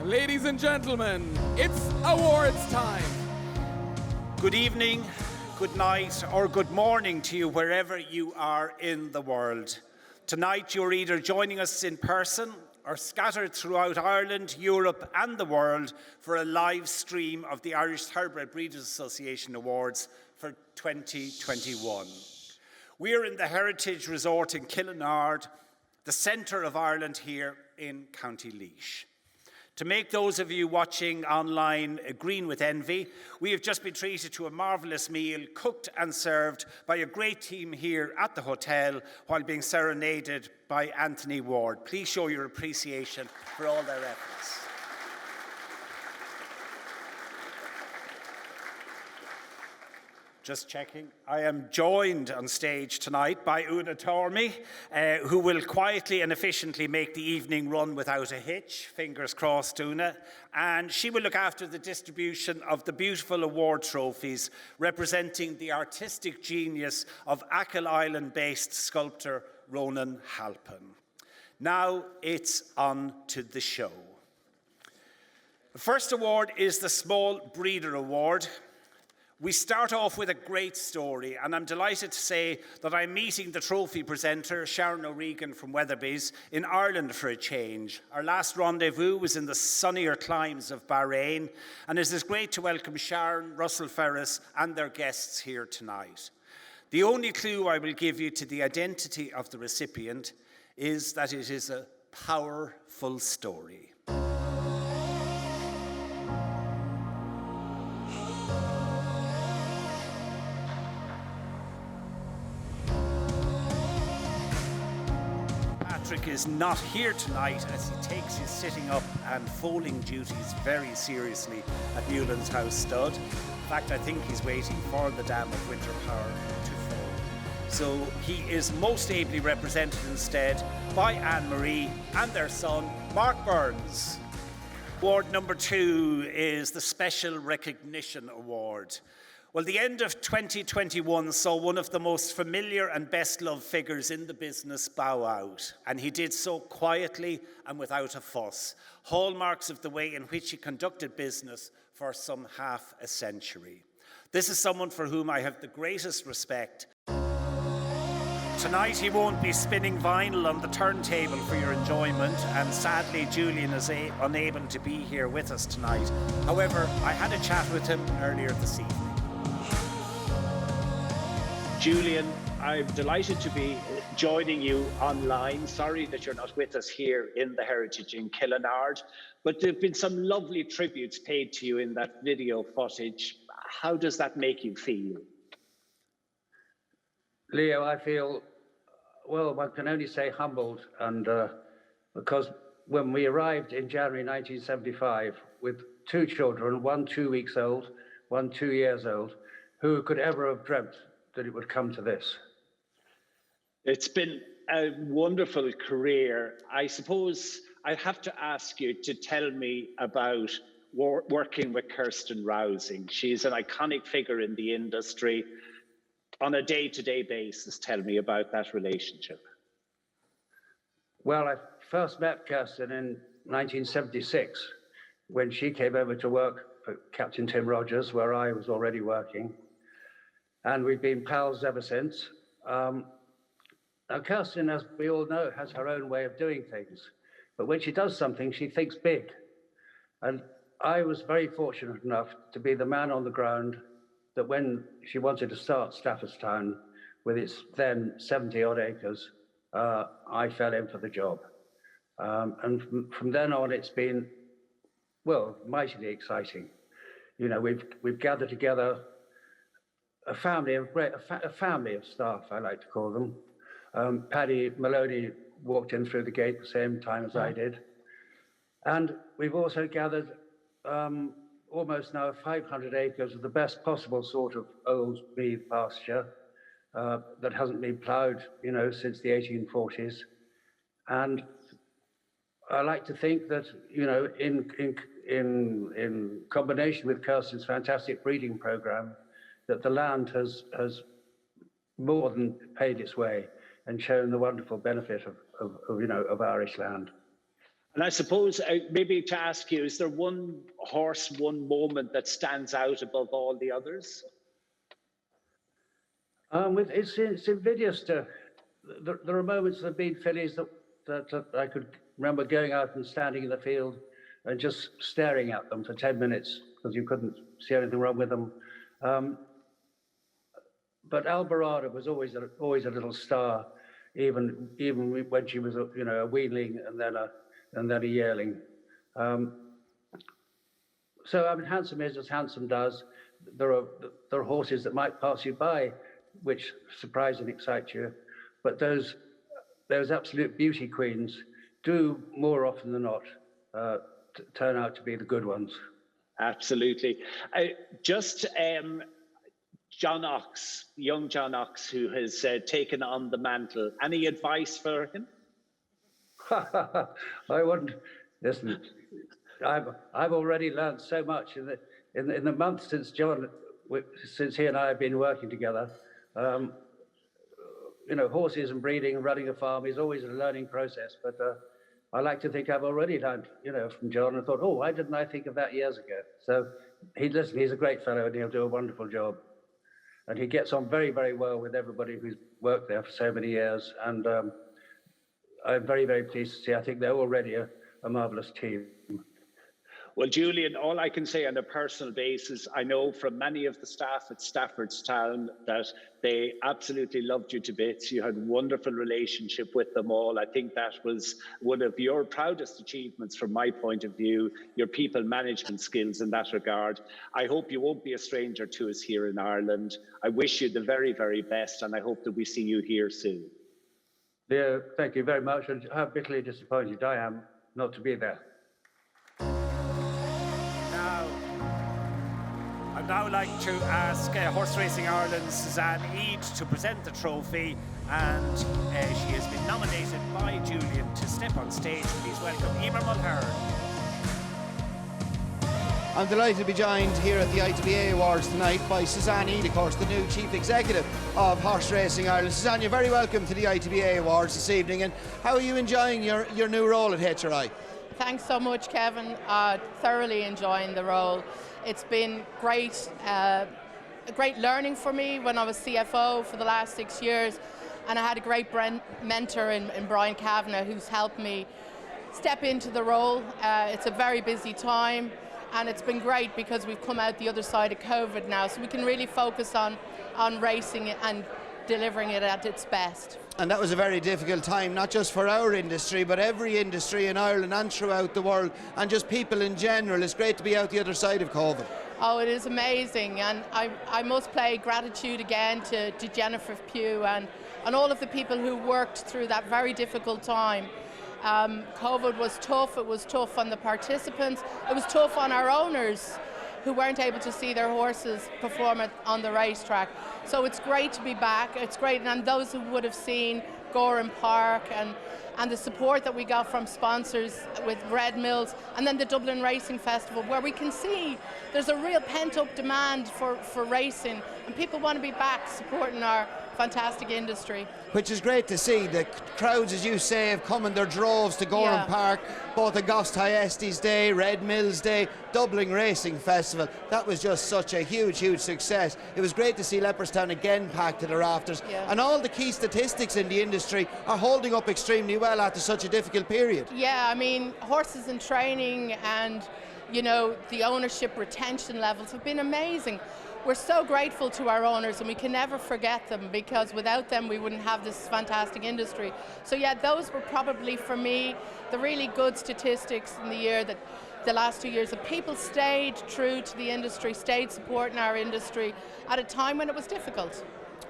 Ladies and gentlemen, it's awards time. Good evening, good night, or good morning to you wherever you are in the world. Tonight you're either joining us in person or scattered throughout Ireland, Europe and the world for a live stream of the Irish Thoroughbred Breeders Association Awards for 2021. We are in the Heritage Resort in Killinard, the centre of Ireland here in County Laois. To make those of you watching online green with envy, we have just been treated to a marvellous meal, cooked and served by a great team here at the hotel, while being serenaded by Anthony Ward. Please show your appreciation for all their efforts. Just checking. I am joined on stage tonight by Una Tormey, who will quietly and efficiently make the evening run without a hitch. Fingers crossed, Una. And she will look after the distribution of the beautiful award trophies representing the artistic genius of Achill Island-based sculptor Ronan Halpin. Now it's on to the show. The first award is the Small Breeder Award. We start off with a great story, and I'm delighted to say that I'm meeting the trophy presenter, Sharon O'Regan from Weatherby's, in Ireland for a change. Our last rendezvous was in the sunnier climes of Bahrain, and it is great to welcome Sharon, Russell Ferris, and their guests here tonight. The only clue I will give you to the identity of the recipient is that it is a powerful story. Patrick is not here tonight as he takes his sitting up and foaling duties very seriously at Newlands House Stud. In fact, I think he's waiting for the dam of winter power to fall. So he is most ably represented instead by Anne-Marie and their son, Mark Burns. Award number 2 is the Special Recognition Award. Well, the end of 2021 saw one of the most familiar and best-loved figures in the business bow out, and he did so quietly and without a fuss, hallmarks of the way in which he conducted business for some half a century. This is someone for whom I have the greatest respect. Tonight he won't be spinning vinyl on the turntable for your enjoyment, and sadly Julian is unable to be here with us tonight. However, I had a chat with him earlier this evening. Julian, I'm delighted to be joining you online. Sorry that you're not with us here in the Heritage in Killinard, but there have been some lovely tributes paid to you in that video footage. How does that make you feel? Leo, I feel, well, one can only say humbled, and because when we arrived in January 1975 with 2 children, one 2 weeks old, one 2 years old, who could ever have dreamt that it would come to this? It's been a wonderful career. I suppose I have to ask you to tell me about working with Kirsten Rousing. She's an iconic figure in the industry. On a day-to-day basis, tell me about that relationship. Well, I first met Kirsten in 1976 when she came over to work for Captain Tim Rogers, where I was already working. And we've been pals ever since. Now, Kirsten, as we all know, has her own way of doing things. But when she does something, she thinks big. And I was very fortunate enough to be the man on the ground that when she wanted to start Staffordstown with its then 70-odd acres, I fell in for the job. And from then on, it's been, well, mightily exciting. You know, we've gathered together a family of staff, I like to call them. Paddy Maloney walked in through the gate the same time as I did. And we've also gathered almost now 500 acres of the best possible sort of old beef pasture that hasn't been ploughed, you know, since the 1840s. And I like to think that, you know, in combination with Kirsten's fantastic breeding program, that the land has more than paid its way and shown the wonderful benefit of Irish land. And I suppose maybe to ask you, is there one horse, one moment that stands out above all the others? It's invidious to. There are moments that have been fillies that I could remember going out and standing in the field and just staring at them for 10 minutes because you couldn't see anything wrong with them. But Alvarado was always a little star, even when she was a weanling and then a yearling. So I mean, handsome is as handsome does. There are horses that might pass you by, which surprise and excite you, but those absolute beauty queens do more often than not turn out to be the good ones. Absolutely. John Ox, young John Ox, who has taken on the mantle. Any advice for him? I wouldn't listen. I've already learned so much in the month since he and I have been working together. Horses and breeding and running a farm is always a learning process. But I like to think I've already learned, from John, and thought, oh, why didn't I think of that years ago? So he's a great fellow and he'll do a wonderful job. And he gets on very, very well with everybody who's worked there for so many years. And I'm very, very pleased to see. I think they're already a marvellous team. Well, Julian, all I can say on a personal basis, I know from many of the staff at Staffordstown that they absolutely loved you to bits. You had a wonderful relationship with them all. I think that was one of your proudest achievements from my point of view, your people management skills in that regard. I hope you won't be a stranger to us here in Ireland. I wish you the very, very best, and I hope that we see you here soon. Yeah, thank you very much, and how bitterly disappointed I am not to be there. I'd now like to ask Horse Racing Ireland's Suzanne Eade to present the trophy, and she has been nominated by Julian to step on stage. Please welcome Emer Mulhern. I'm delighted to be joined here at the ITBA Awards tonight by Suzanne Eade, of course, the new Chief Executive of Horse Racing Ireland. Suzanne, you're very welcome to the ITBA Awards this evening, and how are you enjoying your new role at HRI? Thanks so much, Kevin. Thoroughly enjoying the role. It's been great, a great learning for me when I was CFO for the last 6 years, and I had a great mentor in Brian Kavanagh who's helped me step into the role. It's a very busy time, and it's been great because we've come out the other side of COVID now, so we can really focus on racing and delivering it at its best. And that was a very difficult time, not just for our industry, but every industry in Ireland and throughout the world, and just people in general. It's great to be out the other side of COVID. Oh, it is amazing, and I must pay gratitude again to Jennifer Pugh and all of the people who worked through that very difficult time. COVID was tough. It was tough on the participants. It was tough on our owners who weren't able to see their horses perform on the racetrack. So it's great to be back. It's great, and those who would have seen Gorham Park and the support that we got from sponsors with Red Mills, and then the Dublin Racing Festival, where we can see there's a real pent-up demand for racing, and people want to be back supporting our fantastic industry. Which is great to see. The crowds, as you say, have come in their droves to Gorham Park, both Augusta Estes Day, Red Mills Day, Dublin Racing Festival. That was just such a huge, huge success. It was great to see Leopardstown again packed to the rafters. And all the key statistics in the industry are holding up extremely well after such a difficult period. Yeah, I mean, horses in training and, the ownership retention levels have been amazing. We're so grateful to our owners, and we can never forget them, because without them we wouldn't have this fantastic industry. So yeah, those were probably for me the really good statistics in the year, that the last 2 years, that people stayed true to the industry, stayed supporting our industry at a time when it was difficult.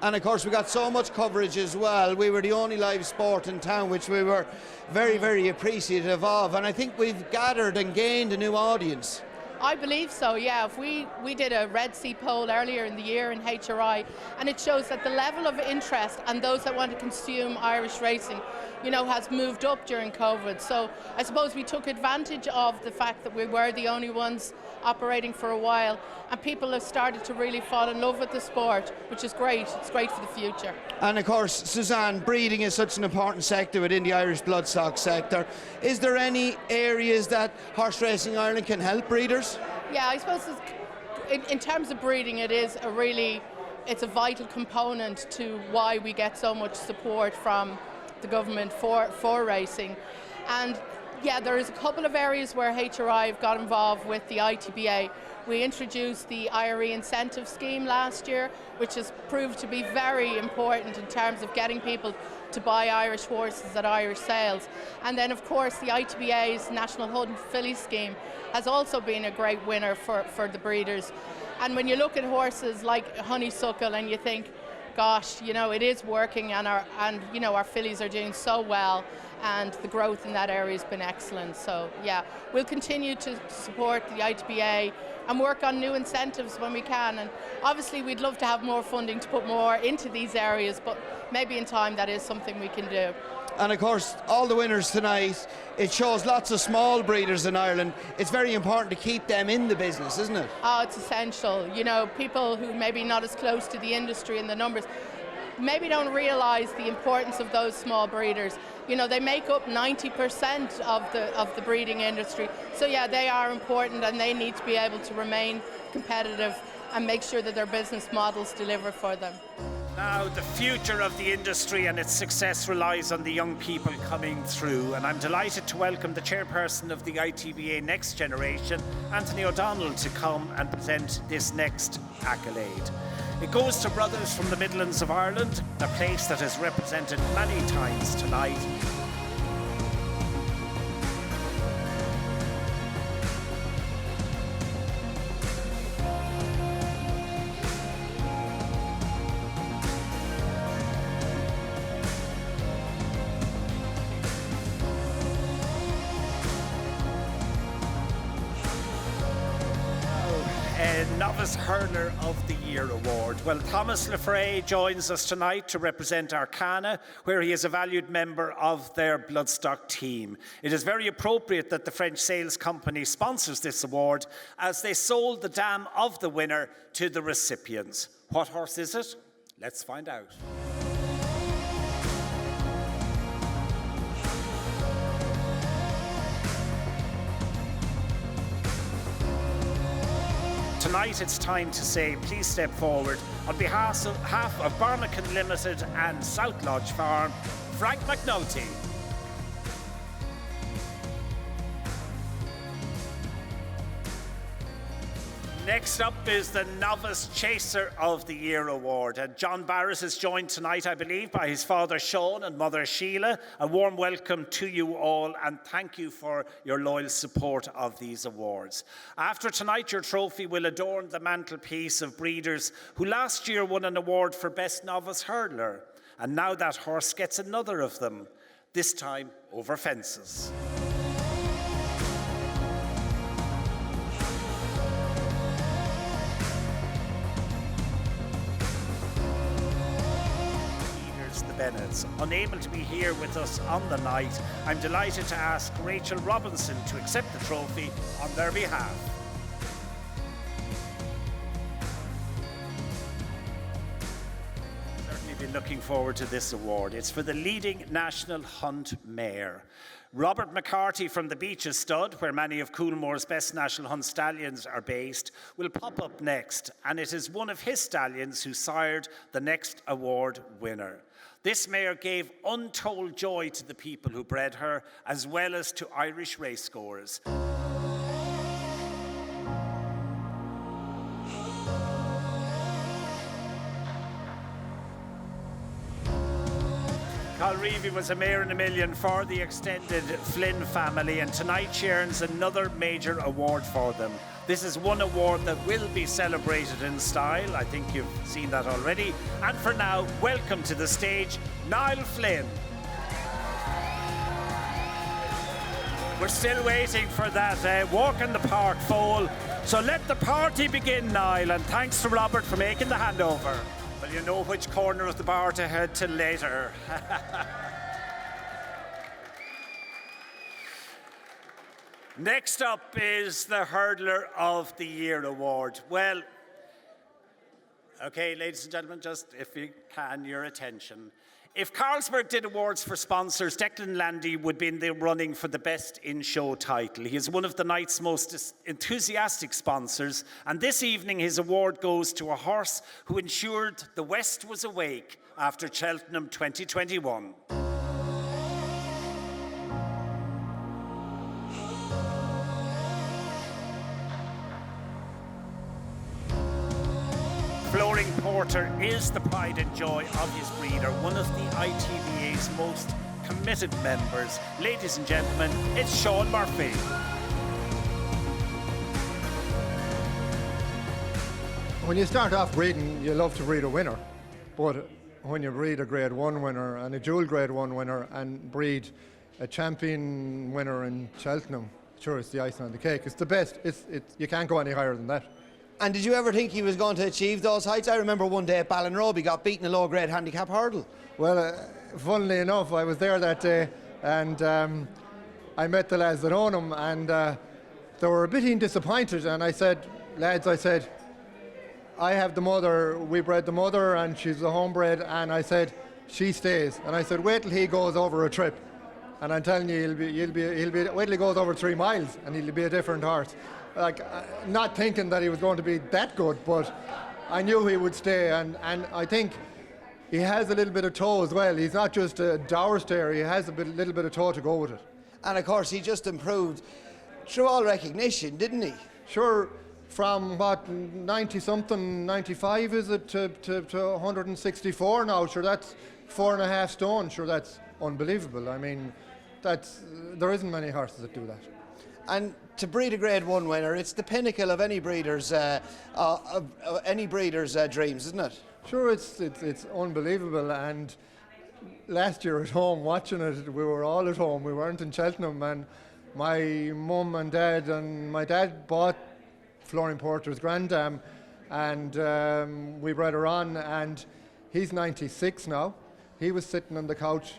And of course we got so much coverage as well. We were the only live sport in town, which we were very, very appreciative of, and I think we've gathered and gained a new audience. I believe so, yeah. If we did a Red Sea poll earlier in the year in HRI, and it shows that the level of interest and those that want to consume Irish racing, has moved up during COVID. So I suppose we took advantage of the fact that we were the only ones operating for a while, and people have started to really fall in love with the sport, which is great. It's great for the future. And of course, Suzanne, breeding is such an important sector within the Irish bloodstock sector. Is there any areas that Horse Racing Ireland can help breeders? Yeah, I suppose in terms of breeding, it's a vital component to why we get so much support from the government for racing. And yeah, there is a couple of areas where HRI have got involved with the ITBA. We introduced the IRE incentive scheme last year, which has proved to be very important in terms of getting people to buy Irish horses at Irish sales. And then of course the ITBA's National Hunt Filly scheme has also been a great winner for the breeders. And when you look at horses like Honeysuckle and you think, gosh, it is working, and our fillies are doing so well, and the growth in that area has been excellent. So yeah, we'll continue to support the ITBA and work on new incentives when we can. And obviously we'd love to have more funding to put more into these areas, but maybe in time that is something we can do. And of course, all the winners tonight, it shows lots of small breeders in Ireland. It's very important to keep them in the business, isn't it? Oh, it's essential. People who maybe not as close to the industry and the numbers maybe don't realise the importance of those small breeders. They make up 90% of the breeding industry. So yeah, they are important, and they need to be able to remain competitive and make sure that their business models deliver for them. Now, the future of the industry and its success relies on the young people coming through, and I'm delighted to welcome the chairperson of the ITBA Next Generation, Anthony O'Donnell, to come and present this next accolade. It goes to brothers from the Midlands of Ireland, a place that is represented many times tonight. Novice Hurler of the Year Award. Well, Thomas Lefray joins us tonight to represent Arcana, where he is a valued member of their bloodstock team. It is very appropriate that the French sales company sponsors this award, as they sold the dam of the winner to the recipients. What horse is it? Let's find out. Tonight it's time to say, please step forward on behalf of Barnacan Limited and South Lodge Farm, Frank McNulty. Next up is the Novice Chaser of the Year Award. And John Barris is joined tonight, I believe, by his father Shawn and mother Sheila. A warm welcome to you all, and thank you for your loyal support of these awards. After tonight, your trophy will adorn the mantelpiece of breeders who last year won an award for Best Novice Hurdler. And now that horse gets another of them, this time over fences. Bennett's. Unable to be here with us on the night, I'm delighted to ask Rachel Robinson to accept the trophy on their behalf. Certainly been looking forward to this award. It's for the leading national hunt mare. Robert McCarthy from the Beaches Stud, where many of Coolmore's best national hunt stallions are based, will pop up next, and it is one of his stallions who sired the next award winner. This mare gave untold joy to the people who bred her, as well as to Irish racegoers. Calreevy was a mare in a million for the extended Flynn family, and tonight she earns another major award for them. This is one award that will be celebrated in style. I think you've seen that already. And for now, welcome to the stage, Nile Flynn. We're still waiting for that walk in the park foal. So let the party begin, Nile, and thanks to Robert for making the handover. Well, you know which corner of the bar to head to later. Next up is the Hurdler of the Year award. Well, okay, ladies and gentlemen, just if you can, your attention. If Carlsberg did awards for sponsors, Declan Landy would be in the running for the Best in-Show title. He is one of the night's most enthusiastic sponsors, and this evening his award goes to a horse who ensured the West was awake after Cheltenham 2021. Flooring Porter is the pride and joy of his breeder, one of the ITVA's most committed members. Ladies and gentlemen, it's Shawn Murphy. When you start off breeding, you love to breed a winner. But when you breed a Grade 1 winner and a dual Grade 1 winner and breed a champion winner in Cheltenham, sure, it's the icing on the cake. It's the best. You can't go any higher than that. And did you ever think he was going to achieve those heights? I remember one day at Ballinrobe, he got beaten a low-grade handicap hurdle. Well, funnily enough, I was there that day and I met the lads that own him, and they were a bit disappointed. And I said, lads, I have the mother, we bred the mother, and she's a homebred, and I said, she stays. And I said, wait till he goes over a trip. And I'm telling you, wait till he goes over 3 miles, and he'll be a different horse. Like, not thinking that he was going to be that good, but I knew he would stay, and I think he has a little bit of toe as well. He's not just a dour stayer, he has little bit of toe to go with it. And of course, he just improved through all recognition, didn't he? Sure, from what, 90-something, 95 is it, to 164 now, sure, that's 4.5 stone, sure, that's unbelievable. I mean, there isn't many horses that do that. And to breed a Grade 1 winner, it's the pinnacle of any breeder's dreams, isn't it? Sure, it's unbelievable. And last year at home watching it, we were all at home. We weren't in Cheltenham, and my mum and dad, and my dad bought Flooring Porter's Grandam, and we bred her on, and he's 96 now. He was sitting on the couch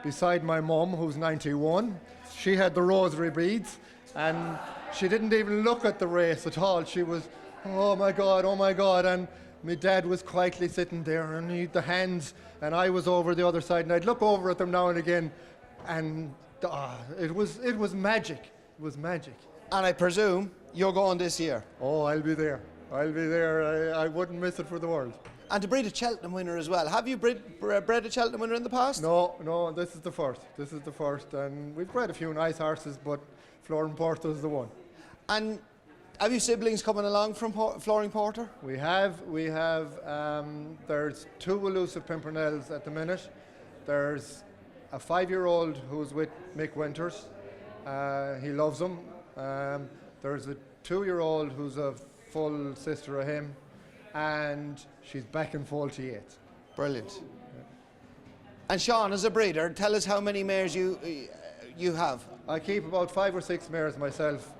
beside my mum, who's 91. She had the rosary beads, and she didn't even look at the race at all. She was, oh my God, and my dad was quietly sitting there, and he had the hands, and I was over the other side, and I'd look over at them now and again, and it was magic. It was magic. And I presume you're going this year? Oh, I'll be there. I wouldn't miss it for the world. And to breed a Cheltenham winner as well. Have you bred a Cheltenham winner in the past? No, this is the first. And we've bred a few nice horses, but Flooring Porter is the one. And have you siblings coming along from Flooring Porter? We have. There's 2 elusive Pimpernels at the minute. There's a 5-year-old who's with Mick Winters. He loves them. There's a 2-year-old who's a full sister of him, and she's back in foal to 8. Brilliant. Yeah. And Shawn, as a breeder, tell us how many mares you have. I keep about 5 or 6 mares myself.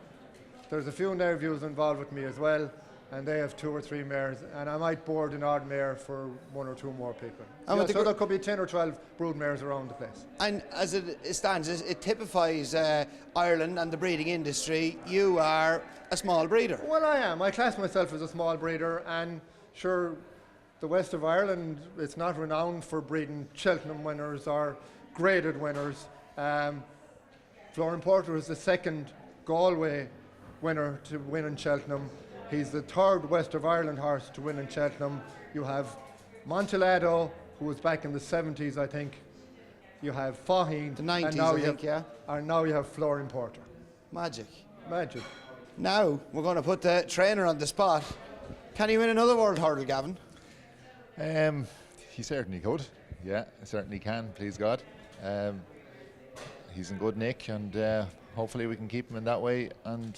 There's a few nerviews involved with me as well, and they have 2 or 3 mares, and I might board an odd mare for 1 or 2 more people. So there could be 10 or 12 brood mares around the place. And as it stands, it typifies Ireland and the breeding industry. You are a small breeder. Well, I am. I class myself as a small breeder, and sure, the west of Ireland, it's not renowned for breeding Cheltenham winners or graded winners. Flooring Porter is the 2nd Galway winner to win in Cheltenham. He's the 3rd West of Ireland horse to win in Cheltenham. You have Montelado, who was back in the 70s, I think. You have Faheen. The 90s, yeah. And now you have Flooring Porter. Magic. Now, we're going to put the trainer on the spot. Can he win another World Hurdle, Gavin? He certainly could. Yeah, certainly can, please God. He's in good nick, and hopefully we can keep him in that way and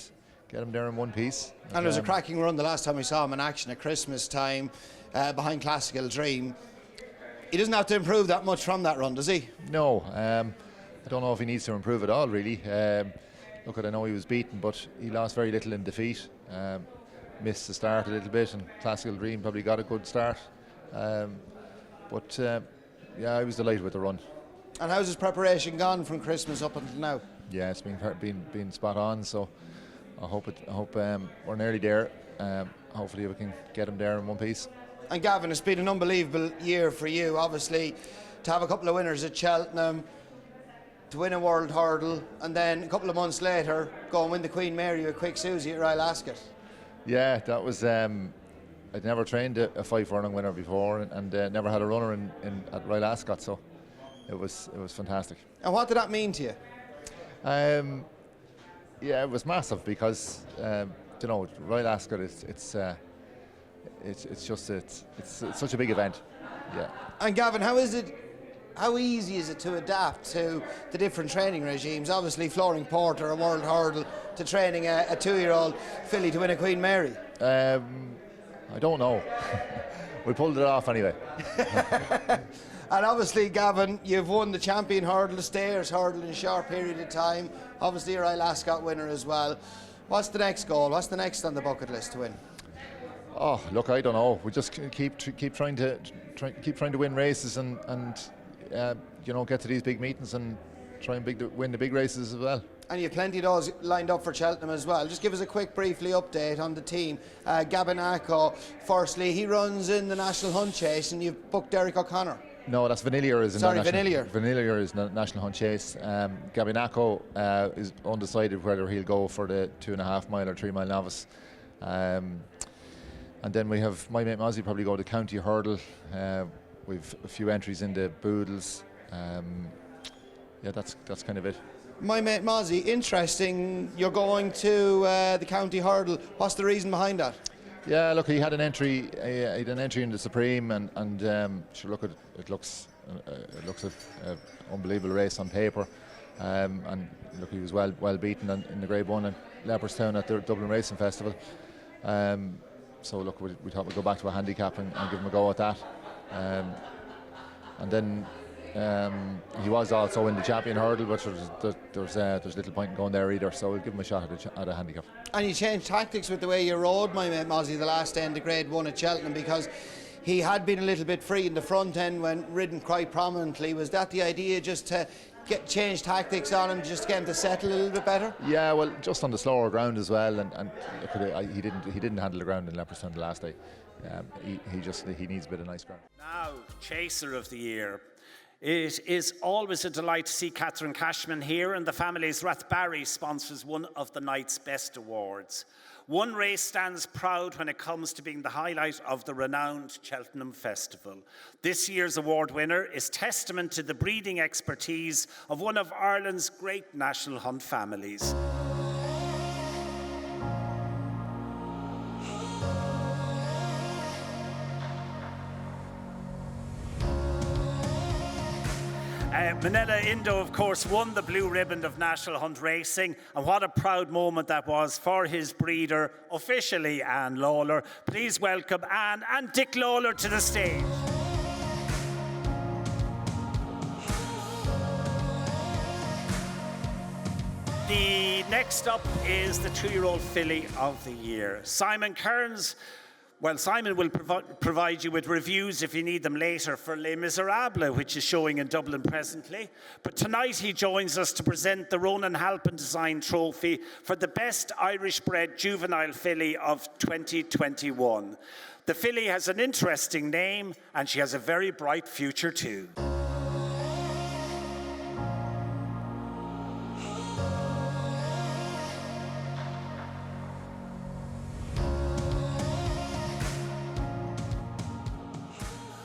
get him there in one piece. And it was a cracking run the last time we saw him in action at Christmas time behind Classical Dream. He doesn't have to improve that much from that run, does he? No, I don't know if he needs to improve at all, really. look, I know he was beaten, but he lost very little in defeat. Missed the start a little bit, and Classical Dream probably got a good start. But yeah, I was delighted with the run. And how's his preparation gone from Christmas up until now? Yeah, it's been spot on. So I hope we're nearly there. Hopefully we can get him there in one piece. And Gavin, it's been an unbelievable year for you, obviously, to have a couple of winners at Cheltenham, to win a World Hurdle, and then a couple of months later go and win the Queen Mary with Quick Susie at Royal Ascot. Yeah, that was. I'd never trained a 5 furlong winner before, and never had a runner at Royal Ascot, so it was fantastic. And what did that mean to you? Yeah, it was massive because you know, Royal Ascot it's such a big event. Yeah. And Gavin, how easy is it to adapt to the different training regimes? Obviously, flooring Porter, a World Hurdle, to training a 2-year-old filly to win a Queen Mary. I don't know. We pulled it off anyway. And obviously, Gavin, you've won the Champion Hurdle, the Stayers Hurdle in a short period of time. Obviously, a Royal Ascot winner as well. What's the next goal? What's the next on the bucket list to win? Oh, look, I don't know. We just keep trying to win races and you know, get to these big meetings and try and win the big races as well. And you have plenty of those lined up for Cheltenham as well. Just give us a quick, briefly update on the team. Gavin Acko, firstly, he runs in the National Hunt Chase, and you've booked Derek O'Connor. No, that's Vanillier. Vanillier is National Hunt Chase. Gavin Acko is undecided whether he'll go for the 2.5 mile or 3 mile novice. And then we have my mate Mozzie probably go to County Hurdle. We've a few entries in the Boodles. Yeah, that's kind of it. My mate Mozzie, interesting. You're going to the County Hurdle. What's the reason behind that? Yeah, look, he had an entry. He had an entry in the Supreme, and sure, look, it looks an unbelievable race on paper. And look, he was well beaten in the Grade 1 at Leopardstown at the Dublin Racing Festival. So look, we thought we'd go back to a handicap and give him a go at that. And then he was also in the Champion Hurdle, but there's little point in going there either, so we'll give him a shot at a handicap. And you changed tactics with the way you rode, my mate Mozzie, the last day in the Grade 1 at Cheltenham, because he had been a little bit free in the front end when ridden quite prominently. Was that the idea, just to change tactics on him, just to get him to settle a little bit better? Yeah, well, just on the slower ground as well, and he didn't handle the ground in Leopardstown the last day. He needs a bit of nice ground. Now, Chaser of the Year. It is always a delight to see Catherine Cashman here, and the family's Rathbarry sponsors one of the night's best awards. One race stands proud when it comes to being the highlight of the renowned Cheltenham Festival. This year's award winner is testament to the breeding expertise of one of Ireland's great national hunt families. Manila Indo, of course, won the blue ribbon of National Hunt Racing, and what a proud moment that was for his breeder, officially Anne Lawler. Please welcome Anne and Dick Lawler to the stage. The next up is the 2-year-old filly of the year, Simon Kearns. Well, Simon will provide you with reviews if you need them later for Les Miserables, which is showing in Dublin presently. But tonight he joins us to present the Ronan Halpin Design Trophy for the Best Irish-Bred Juvenile Filly of 2021. The filly has an interesting name, and she has a very bright future too.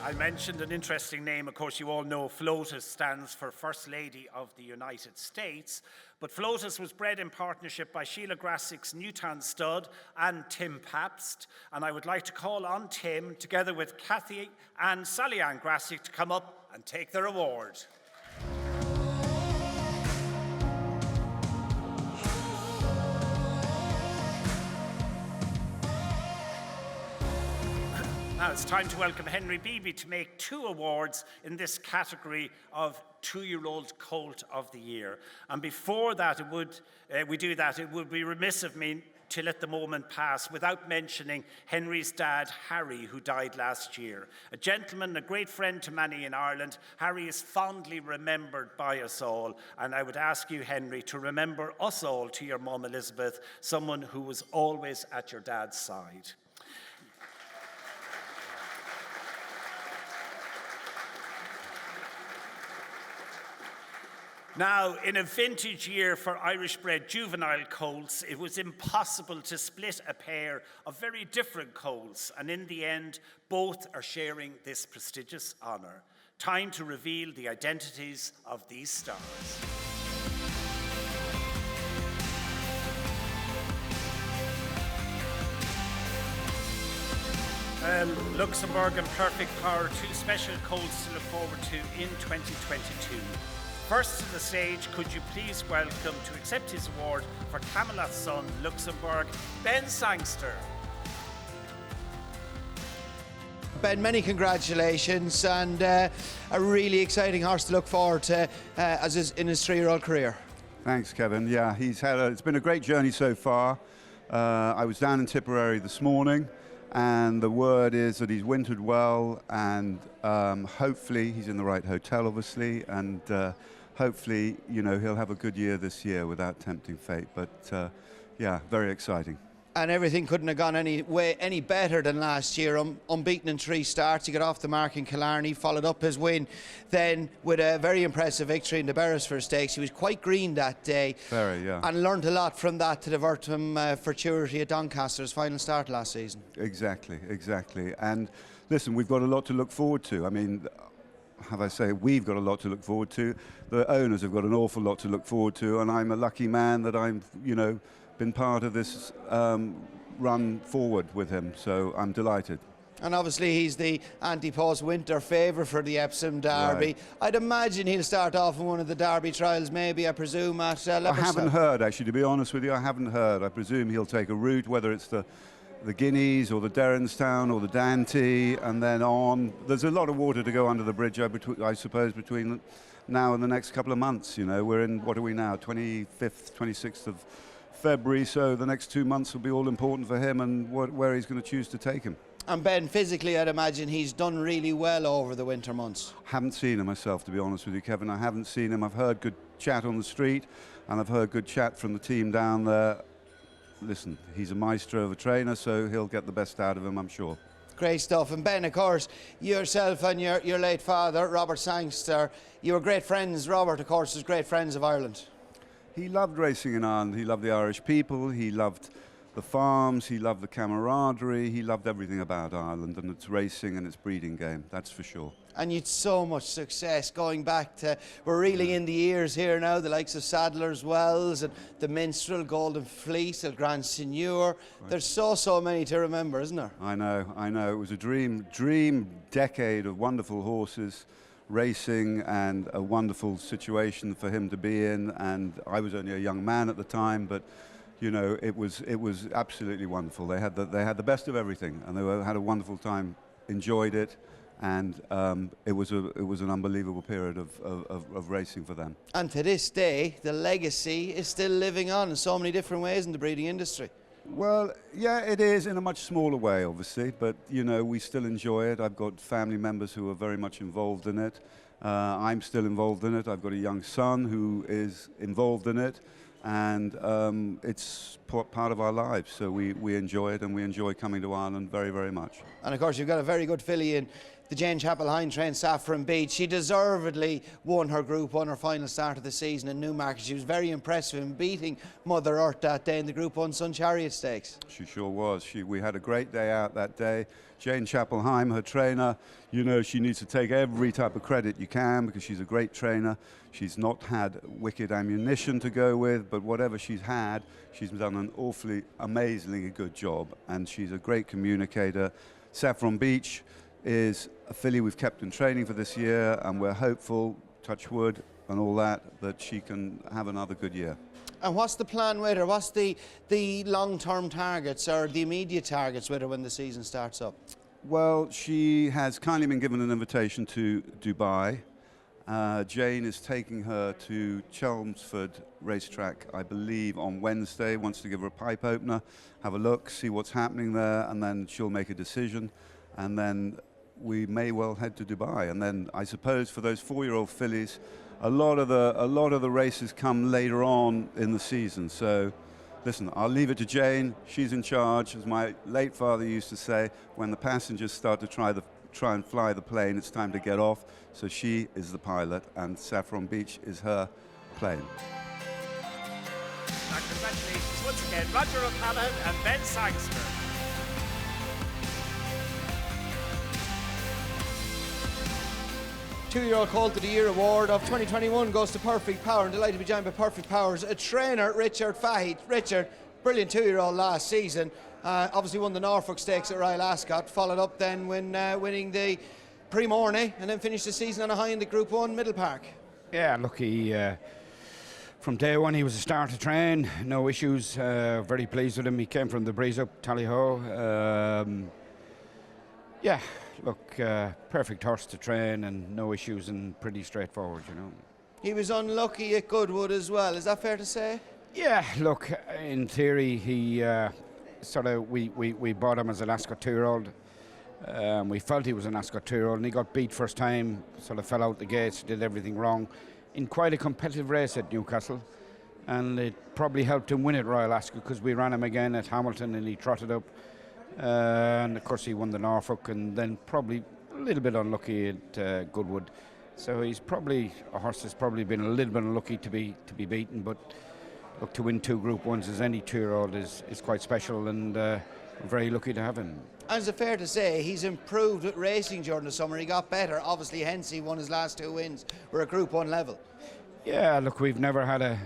I mentioned an interesting name. Of course, you all know FLOTUS stands for First Lady of the United States. But FLOTUS was bred in partnership by Sheila Grassick's Newtown stud and Tim Pabst. And I would like to call on Tim, together with Kathy and Sally Ann Grassick, to come up and take their award. Now, Now it's time to welcome Henry Beebe to make 2 awards in this category of 2-year-old colt of the year. And before that, it would be remiss of me to let the moment pass without mentioning Henry's dad, Harry, who died last year. A gentleman, a great friend to many in Ireland. Harry is fondly remembered by us all, and I would ask you, Henry, to remember us all to your mum, Elizabeth, someone who was always at your dad's side. Now, in a vintage year for Irish-bred juvenile colts, it was impossible to split a pair of very different colts, and in the end, both are sharing this prestigious honour. Time to reveal the identities of these stars. Luxembourg and Perfect Power, 2 special colts to look forward to in 2022. First to the stage, could you please welcome, to accept his award for Camelot's son, Luxembourg, Ben Sangster. Ben, many congratulations, and a really exciting horse to look forward to in his 3-year-old career. Thanks, Kevin. Yeah, it's been a great journey so far. I was down in Tipperary this morning, and the word is that he's wintered well, and hopefully he's in the right hotel, obviously, and hopefully, he'll have a good year this year without tempting fate. But yeah, very exciting. And everything couldn't have gone any better than last year. Unbeaten in 3 starts, he got off the mark in Killarney, followed up his win then with a very impressive victory in the Beresford Stakes. He was quite green that day. Very, yeah. And learned a lot from that to divert him for Futurity at Doncaster's final start last season. Exactly. And listen, we've got a lot to look forward to. I mean, we've got a lot to look forward to. The owners have got an awful lot to look forward to, and I'm a lucky man that I'm, been part of this run forward with him, so I'm delighted. And obviously he's the anti-post winter favourite for the Epsom Derby. Right. I'd imagine he'll start off in one of the Derby trials, maybe, I presume, at Leopardstown. I haven't heard, actually, to be honest with you. I haven't heard. I presume he'll take a route, whether it's the Guineas or the Derrinstown or the Dante, and then on. There's a lot of water to go under the bridge, I suppose, between now and the next couple of months. We're in, what are we now, 25th, 26th of February, so the next 2 months will be all important for him and where he's going to choose to take him. And Ben, physically, I'd imagine he's done really well over the winter months. Haven't seen him myself, to be honest with you, Kevin. I haven't seen him. I've heard good chat on the street, and I've heard good chat from the team down there. Listen, he's a maestro of a trainer, so he'll get the best out of him, I'm sure. Great stuff. And Ben, of course, yourself and your late father, Robert Sangster, you were great friends. Robert, of course, was great friends of Ireland. He loved racing in Ireland. He loved the Irish people. He loved the farms. He loved the camaraderie. He loved everything about Ireland and its racing and its breeding game, that's for sure. And you'd so much success going back to, we're reeling in the years here now, the likes of Sadler's Wells and the Minstrel, Golden Fleece, El Grand Seigneur. Right. There's so many to remember, isn't there? I know. It was a dream decade of wonderful horses, racing, and a wonderful situation for him to be in. And I was only a young man at the time, but it was absolutely wonderful. They had the best of everything, and they had a wonderful time, enjoyed it. And it was an unbelievable period of racing for them. And to this day, the legacy is still living on in so many different ways in the breeding industry. Well, yeah, it is in a much smaller way, obviously, but we still enjoy it. I've got family members who are very much involved in it. I'm still involved in it. I've got a young son who is involved in it, and it's part of our lives. So we enjoy it, and we enjoy coming to Ireland very, very much. And of course, you've got a very good filly in the Jane Chapel Hind trained Saffron Beach. She deservedly won her Group 1, her final start of the season in Newmarket. She was very impressive in beating Mother Earth that day in the Group 1 Sun Chariot Stakes. She sure was. We had a great day out that day. Jane Chapel Hind, her trainer, she needs to take every type of credit you can because she's a great trainer. She's not had wicked ammunition to go with, but whatever she's had, she's done an awfully, amazingly good job, and she's a great communicator. Saffron Beach is a filly we've kept in training for this year, and we're hopeful, touch wood and all that she can have another good year. And what's the plan with her? What's the long-term targets or the immediate targets with her when the season starts up? Well, she has kindly been given an invitation to Dubai. Jane is taking her to Chelmsford racetrack, I believe, on Wednesday. Wants to give her a pipe opener, have a look, see what's happening there, and then she'll make a decision. And then we may well head to Dubai. And then I suppose for those 4-year-old fillies, a lot of the races come later on in the season. So listen, I'll leave it to Jane. She's in charge. As my late father used to say, when the passengers start to try and fly the plane, it's time to get off. So she is the pilot, and Saffron Beach is her plane. And congratulations once again, Roger O'Callaghan and Ben Sangster. Two-year-old Colt of the Year award of 2021 goes to Perfect Power, and delighted to be joined by Perfect Power's a trainer, Richard Fahey. Richard, brilliant two-year-old last season. Obviously won the Norfolk Stakes at Royal Ascot, followed up then when winning the Prix Mornay, and then finished the season on a high in the Group 1 Middle Park. Yeah, look, from day one he was a star to train, no issues, very pleased with him. He came from the breeze up, Tally-Ho. Yeah, look, perfect horse to train and no issues and pretty straightforward, you know. He was unlucky at Goodwood as well, is that fair to say? Yeah, look, in theory he we bought him as an Ascot 2-year-old. We felt he was an Ascot 2-year-old, and he got beat first time, sort of fell out the gates, did everything wrong in quite a competitive race at Newcastle, and it probably helped him win at Royal Ascot because we ran him again at Hamilton and he trotted up, and of course he won the Norfolk, and then probably a little bit unlucky at Goodwood. So he's probably a horse that's probably been a little bit unlucky to be beaten, but look, to win 2 Group 1s as any 2-year-old is quite special, and we're very lucky to have him. And is it fair to say he's improved with racing during the summer? He got better, obviously, hence he won his last 2 wins. We're at Group 1 level. Yeah, look, we've never had a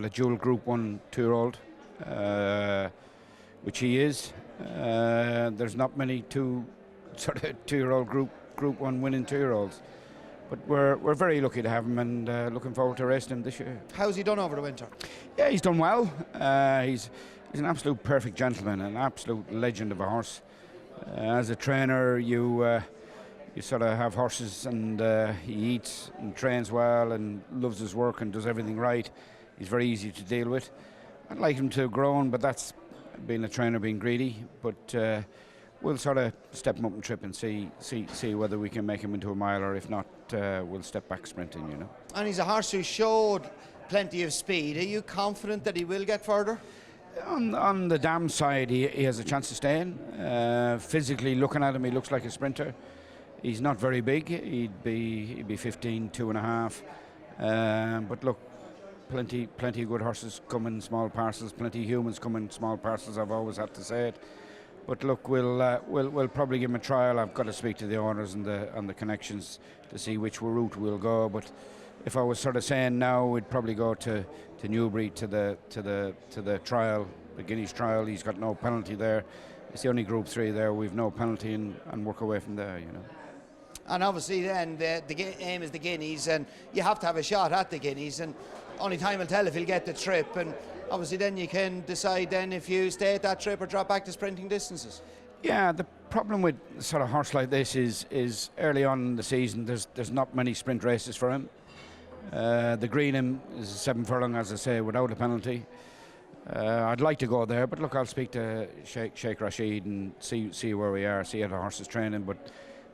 dual Group 1 2-year-old, which he is. There's not many 2-year-old Group 1 winning 2-year-olds. But we're very lucky to have him, and looking forward to racing him this year. How's he done over the winter? Yeah, he's done well. He's an absolute perfect gentleman, an absolute legend of a horse. As a trainer, you sort of have horses, and he eats and trains well and loves his work and does everything right. He's very easy to deal with. I'd like him to have grown, but that's being a trainer, being greedy. But we'll sort of step him up and trip and see whether we can make him into a mile, or if not, we'll step back sprinting, you know. And he's a horse who showed plenty of speed. Are you confident that he will get further? On the dam side, he has a chance to stay in. Physically, looking at him, he looks like a sprinter. He's not very big. He'd be 15, 2.5. But look, plenty of good horses come in small parcels. Plenty of humans come in small parcels. I've always had to say it. But look, we'll probably give him a trial. I've got to speak to the owners and the connections to see which route we'll go. But if I was sort of saying now, we'd probably go to Newbury to the trial, the Guineas trial. He's got no penalty there. It's the only Group 3 there. We've no penalty, and work away from there, you know. And obviously then the aim is the Guineas, and you have to have a shot at the Guineas, and only time will tell if he'll get the trip. And obviously then you can decide then if you stay at that trip or drop back to sprinting distances. Yeah, the problem with sort of horse like this is early on in the season there's not many sprint races for him. The Greenham is 7 furlong, as I say, without a penalty. I'd like to go there, but look, I'll speak to Sheikh Rashid and see where we are, see how the horse is training. But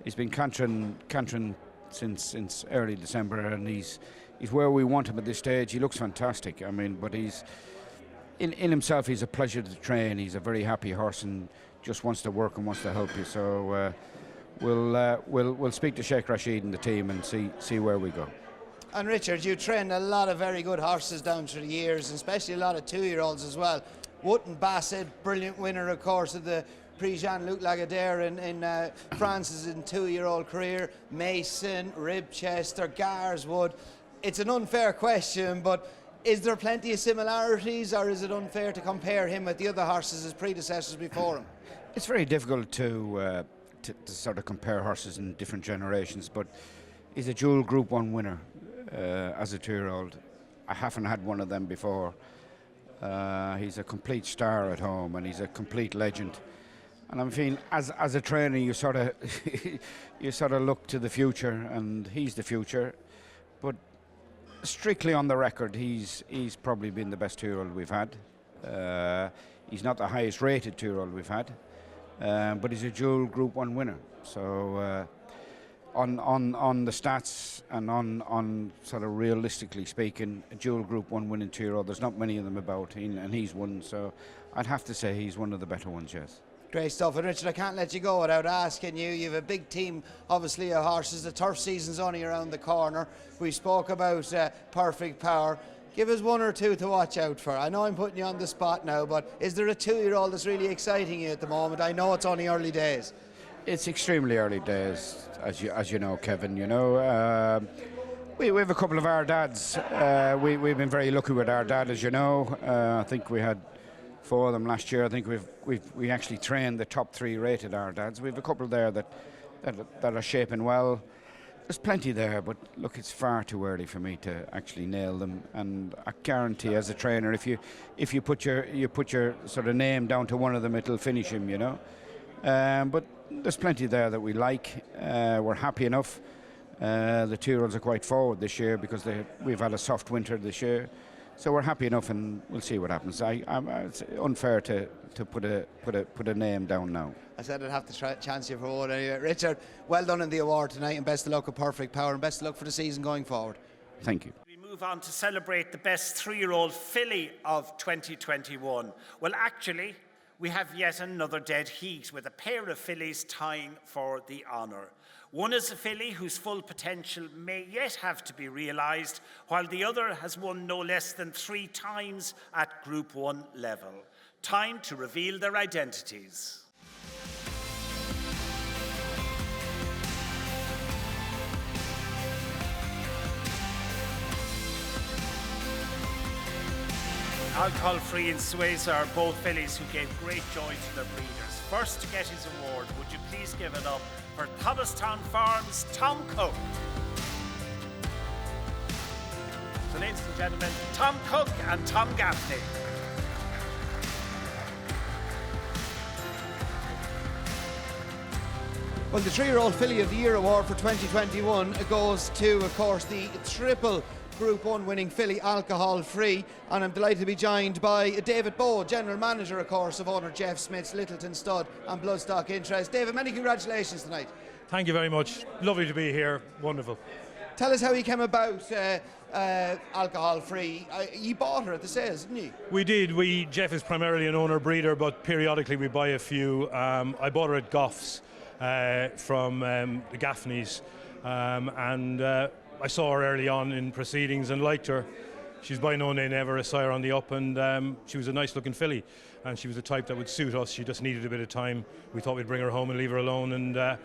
he's been cantering since early December, and he's where we want him at this stage. He looks fantastic. I mean, but he's in himself, he's a pleasure to train. He's a very happy horse and just wants to work and wants to help you. So we'll speak to Sheikh Rashid and the team and see where we go. And Richard, you trained a lot of very good horses down through the years, and especially a lot of 2-year-olds as well. Wootton Bassett, brilliant winner, of course, of the Prix Jean-Luc Lagardère in France's 2-year-old career. Mason, Ribchester, Garswood. It's an unfair question, but is there plenty of similarities, or is it unfair to compare him with the other horses, his predecessors before him? It's very difficult to sort of compare horses in different generations, but he's a dual Group 1 winner. As a 2-year-old, I haven't had one of them before. He's a complete star at home, and he's a complete legend. And I'm feeling, as a trainer, you sort of you sort of look to the future, and he's the future. But strictly on the record, he's probably been the best 2-year-old we've had. He's not the highest rated 2-year-old we've had, but he's a dual Group 1 winner. So on the stats and on sort of realistically speaking, a dual Group 1 winning 2-year-old, there's not many of them about, and he's one. So I'd have to say he's one of the better ones, yes. Great stuff. And Richard, I can't let you go without asking you. You have a big team, obviously, of horses. The turf season's only around the corner. We spoke about Perfect Power. Give us one or two to watch out for. I know I'm putting you on the spot now, but is there a 2-year-old that's really exciting you at the moment? I know it's only early days. It's extremely early days, as you know, Kevin. You know, we have a couple of our dads. We've been very lucky with our dad, as you know. I think we had 4 of them last year. I think we actually trained the top 3 rated our dads. We have a couple there that are shaping well. There's plenty there, but look, it's far too early for me to actually nail them. And I guarantee, as a trainer, if you put your sort of name down to one of them, it'll finish him. You know, but there's plenty there that we like. We're happy enough. The 2-year-olds are quite forward this year because we've had a soft winter this year. So we're happy enough, and we'll see what happens. It's unfair to put a name down now. I said I'd have to chance you for one anyway. Richard, well done in the award tonight, and best of luck with Perfect Power, and best of luck for the season going forward. Thank you. We move on to celebrate the best 3-year-old filly of 2021. Well, actually, we have yet another dead heat with a pair of fillies tying for the honour. One is a filly whose full potential may yet have to be realised, while the other has won no less than 3 times at Group 1 level. Time to reveal their identities. Alcohol-free and Sueza are both fillies who gave great joy to their breeders. First to get his award, would you please give it up for Thomastown Farms' Tom Cook. So ladies and gentlemen, Tom Cook and Tom Gaffney. Well, the 3-year-old Filly of the Year award for 2021 goes to, of course, the triple Group 1 winning filly, Alcohol Free, and I'm delighted to be joined by David Bowe, General Manager, of course, of owner Jeff Smith's Littleton Stud and Bloodstock Interest. David, many congratulations tonight. Thank you very much. Lovely to be here. Wonderful. Tell us how you came about Alcohol Free. You bought her at the sales, didn't you? We did. Jeff is primarily an owner breeder, but periodically we buy a few. I bought her at Goff's from the Gaffneys, and I saw her early on in proceedings and liked her. She's by no name ever a sire on the up, and she was a nice looking filly, and she was a type that would suit us. She just needed a bit of time. We thought we'd bring her home and leave her alone, and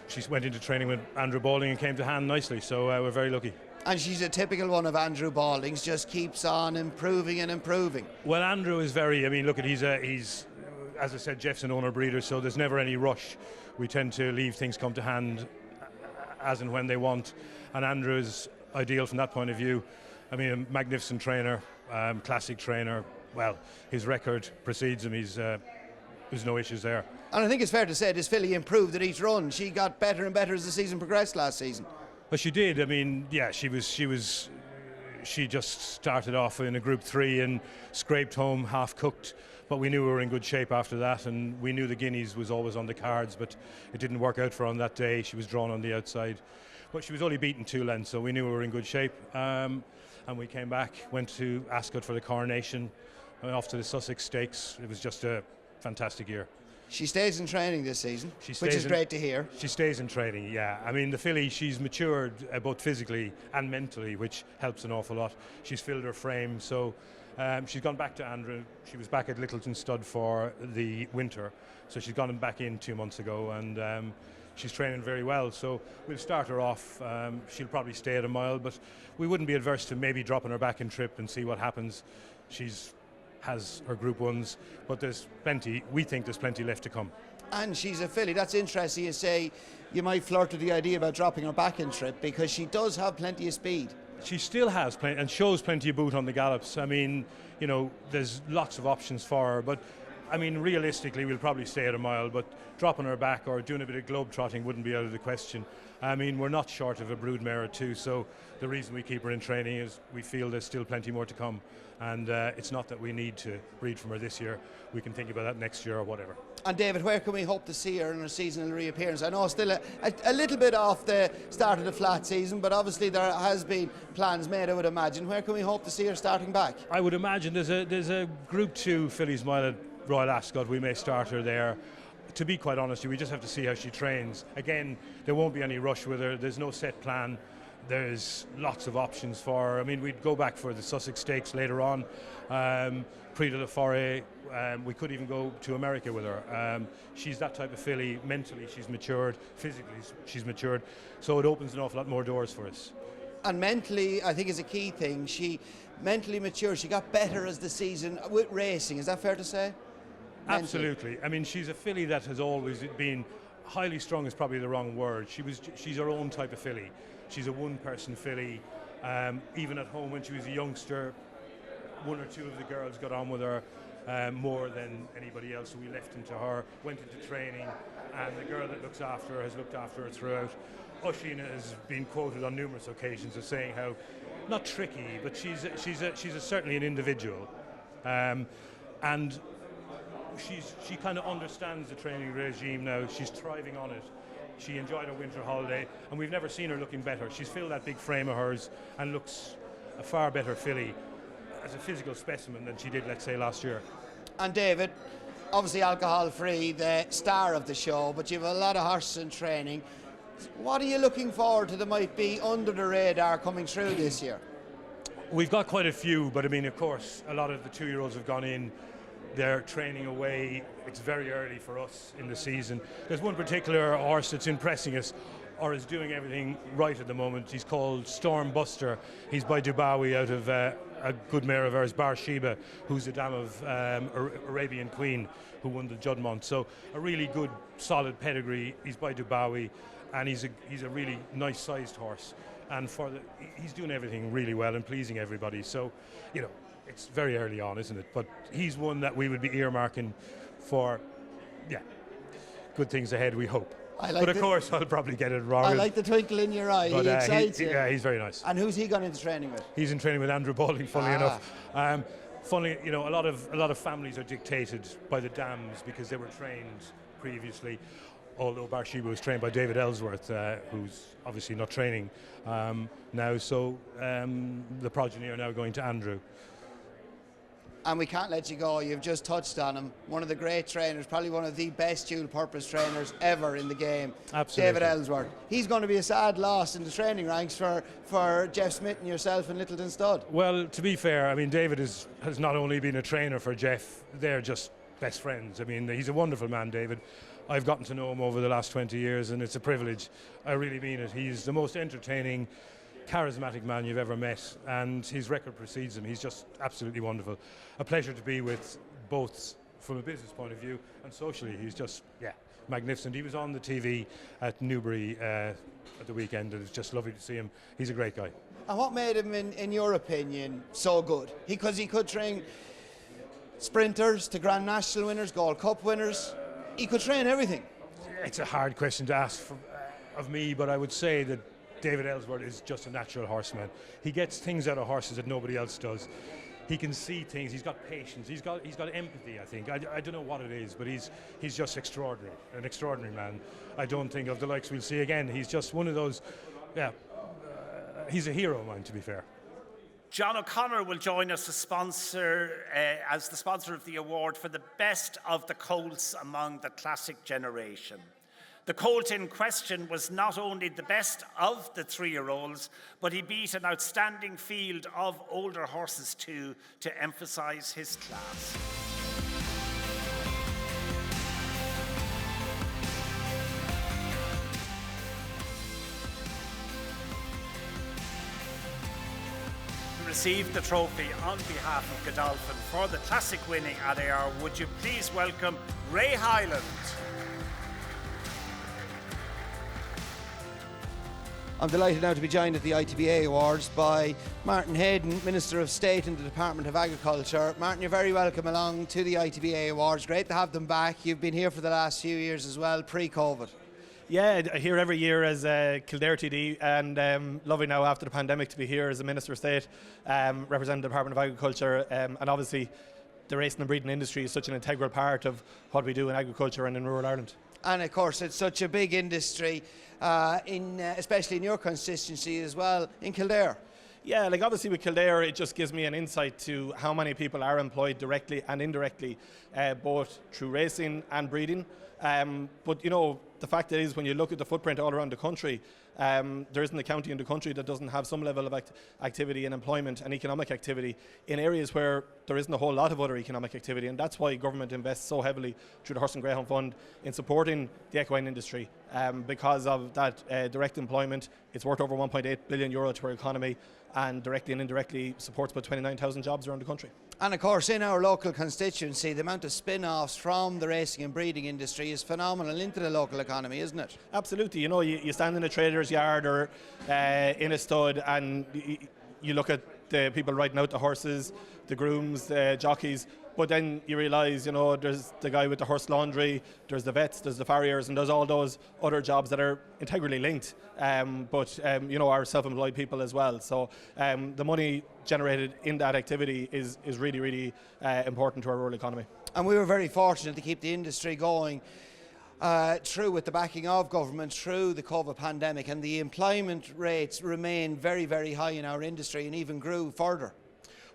she went into training with Andrew Balding and came to hand nicely, so we're very lucky. And she's a typical one of Andrew Balding's, just keeps on improving and improving. Well, Andrew is very, look at, he's as I said, Jeff's an owner breeder, so there's never any rush. We tend to leave things come to hand as and when they want, and Andrew is ideal from that point of view. A magnificent trainer, classic trainer. Well, his record precedes him. There's no issues there. And I think it's fair to say this filly improved at each run. She got better and better as the season progressed last season. Well, she did. She just started off in a Group 3 and scraped home half cooked, but we knew we were in good shape after that, and we knew the Guineas was always on the cards, but it didn't work out for her on that day. She was drawn on the outside, but she was only beaten 2 lengths, so we knew we were in good shape. And we came back, went to Ascot for the coronation, off to the Sussex Stakes. It was just a fantastic year. She stays in training this season, which is great to hear. She stays in training, yeah. The filly, she's matured both physically and mentally, which helps an awful lot. She's filled her frame, so she's gone back to Andrew. She was back at Littleton Stud for the winter, so she's gone back in 2 months ago, and she's training very well. So we'll start her off. She'll probably stay at a mile, but we wouldn't be adverse to maybe dropping her back in trip and see what happens. Has her Group 1s, but we think there's plenty left to come. And she's a filly. That's interesting. You say you might flirt with the idea about dropping her back in trip, because she does have plenty of speed. She still has plenty and shows plenty of boot on the gallops. There's lots of options for her, but I mean, realistically, we'll probably stay at a mile, but dropping her back or doing a bit of globe trotting wouldn't be out of the question. I mean, we're not short of a broodmare or two, so the reason we keep her in training is we feel there's still plenty more to come. And it's not that we need to breed from her this year. We can think about that next year or whatever. And David, where can we hope to see her in her seasonal reappearance? I know still a little bit off the start of the flat season, but obviously there has been plans made, I would imagine. Where can we hope to see her starting back? I would imagine there's a Group 2 Fillies Mile at Royal Ascot. We may start her there. To be quite honest, we just have to see how she trains. Again, there won't be any rush with her. There's no set plan. There's lots of options for her. I mean, we'd go back for the Sussex Stakes later on, Prix de la Forêt. We could even go to America with her. She's that type of filly. Mentally, she's matured. Physically, she's matured. So it opens an awful lot more doors for us. And mentally, I think is a key thing. She mentally matured. She got better as the season with racing. Is that fair to say? Absolutely. I mean, she's a filly that has always been highly strung is probably the wrong word. She's her own type of filly. She's a one-person filly. Even at home when she was a youngster, one or two of the girls got on with her more than anybody else, so we left them to her, went into training, and the girl that looks after her has looked after her throughout. Oisin has been quoted on numerous occasions as saying how, not tricky, but she's certainly an individual. And she kind of understands the training regime now. She's thriving on it. She enjoyed her winter holiday, and we've never seen her looking better. She's filled that big frame of hers and looks a far better filly as a physical specimen than she did, let's say, last year. And David, obviously alcohol-free, the star of the show, but you have a lot of horses in training. What are you looking forward to that might be under the radar coming through this year? We've got quite a few, but I mean, of course, a lot of the 2-year-olds have gone in. They're training away. It's very early for us in the season. There's one particular horse that's impressing us, or is doing everything right at the moment. He's called Storm Buster. He's by Dubawi out of a good mare of ours, Barsheba, who's a dam of Arabian Queen, who won the Juddmonte. So a really good, solid pedigree. He's by Dubawi, and he's a really nice-sized horse. And he's doing everything really well and pleasing everybody. So, you know, it's very early on, isn't it? But he's one that we would be earmarking for, good things ahead, we hope. But of course, I'll probably get it wrong. I like the twinkle in your eye. He excites you. Yeah, he's very nice. And who's he gone into training with? He's in training with Andrew Balding, funnily enough. Funnily, you know, a lot of families are dictated by the dams because they were trained previously. Although Barsheba was trained by David Ellsworth, who's obviously not training now. So the progeny are now going to Andrew. And we can't let you go. You've just touched on him. One of the great trainers, probably one of the best dual-purpose trainers ever in the game. Absolutely. David Ellsworth. He's going to be a sad loss in the training ranks for Jeff Smith and yourself and Littleton Stud. Well, to be fair, I mean, David has not only been a trainer for Jeff, they're just best friends. I mean, he's a wonderful man, David. I've gotten to know him over the last 20 years, and it's a privilege. I really mean it. He's the most entertaining, charismatic man you've ever met, and his record precedes him. He's just absolutely wonderful. A pleasure to be with, both from a business point of view and socially. He's just, magnificent. He was on the TV at Newbury at the weekend, and it's just lovely to see him. He's a great guy. And what made him, in your opinion, so good? Because he could train sprinters to Grand National winners, Gold Cup winners. He could train everything. It's a hard question to ask of me, but I would say that David Ellsworth is just a natural horseman. He gets things out of horses that nobody else does. He can see things. He's got patience. He's got empathy, I think. I don't know what it is, but he's just extraordinary, an extraordinary man. I don't think of the likes we'll see again. He's just one of those, he's a hero of mine, to be fair. John O'Connor will join us as the sponsor of the award for the best of the colts among the classic generation. The colt in question was not only the best of the 3-year-olds, but he beat an outstanding field of older horses too, to emphasise his class. To receive the trophy on behalf of Godolphin for the classic winning at AR, would you please welcome Ray Hyland. I'm delighted now to be joined at the ITBA Awards by Martin Hayden, Minister of State in the Department of Agriculture. Martin, you're very welcome along to the ITBA Awards. Great to have them back. You've been here for the last few years as well, pre-COVID. Yeah, I here every year as Kildare TD, and lovely now after the pandemic to be here as a Minister of State, representing the Department of Agriculture, and obviously the racing and breeding industry is such an integral part of what we do in agriculture and in rural Ireland. And of course it's such a big industry, especially in your constituency as well, in Kildare. Yeah, like obviously with Kildare, it just gives me an insight to how many people are employed directly and indirectly, both through racing and breeding. But you know, the fact is, when you look at the footprint all around the country, there isn't a county in the country that doesn't have some level of activity and employment and economic activity in areas where there isn't a whole lot of other economic activity, and that's why government invests so heavily through the Horse and Greyhound Fund in supporting the equine industry. Because of that direct employment, it's worth over €1.8 billion to our economy, and directly and indirectly supports about 29,000 jobs around the country. And of course, in our local constituency, the amount of spin-offs from the racing and breeding industry is phenomenal into the local economy, isn't it? Absolutely. You know, you stand in a trader's yard or in a stud, and you look at the people riding out the horses, the grooms, the jockeys, but then you realise, you know, there's the guy with the horse laundry, there's the vets, there's the farriers, and there's all those other jobs that are integrally linked, but you know, are self-employed people as well. So the money generated in that activity is really, really important to our rural economy. And we were very fortunate to keep the industry going through with the backing of government through the COVID pandemic, and the employment rates remain very, very high in our industry and even grew further.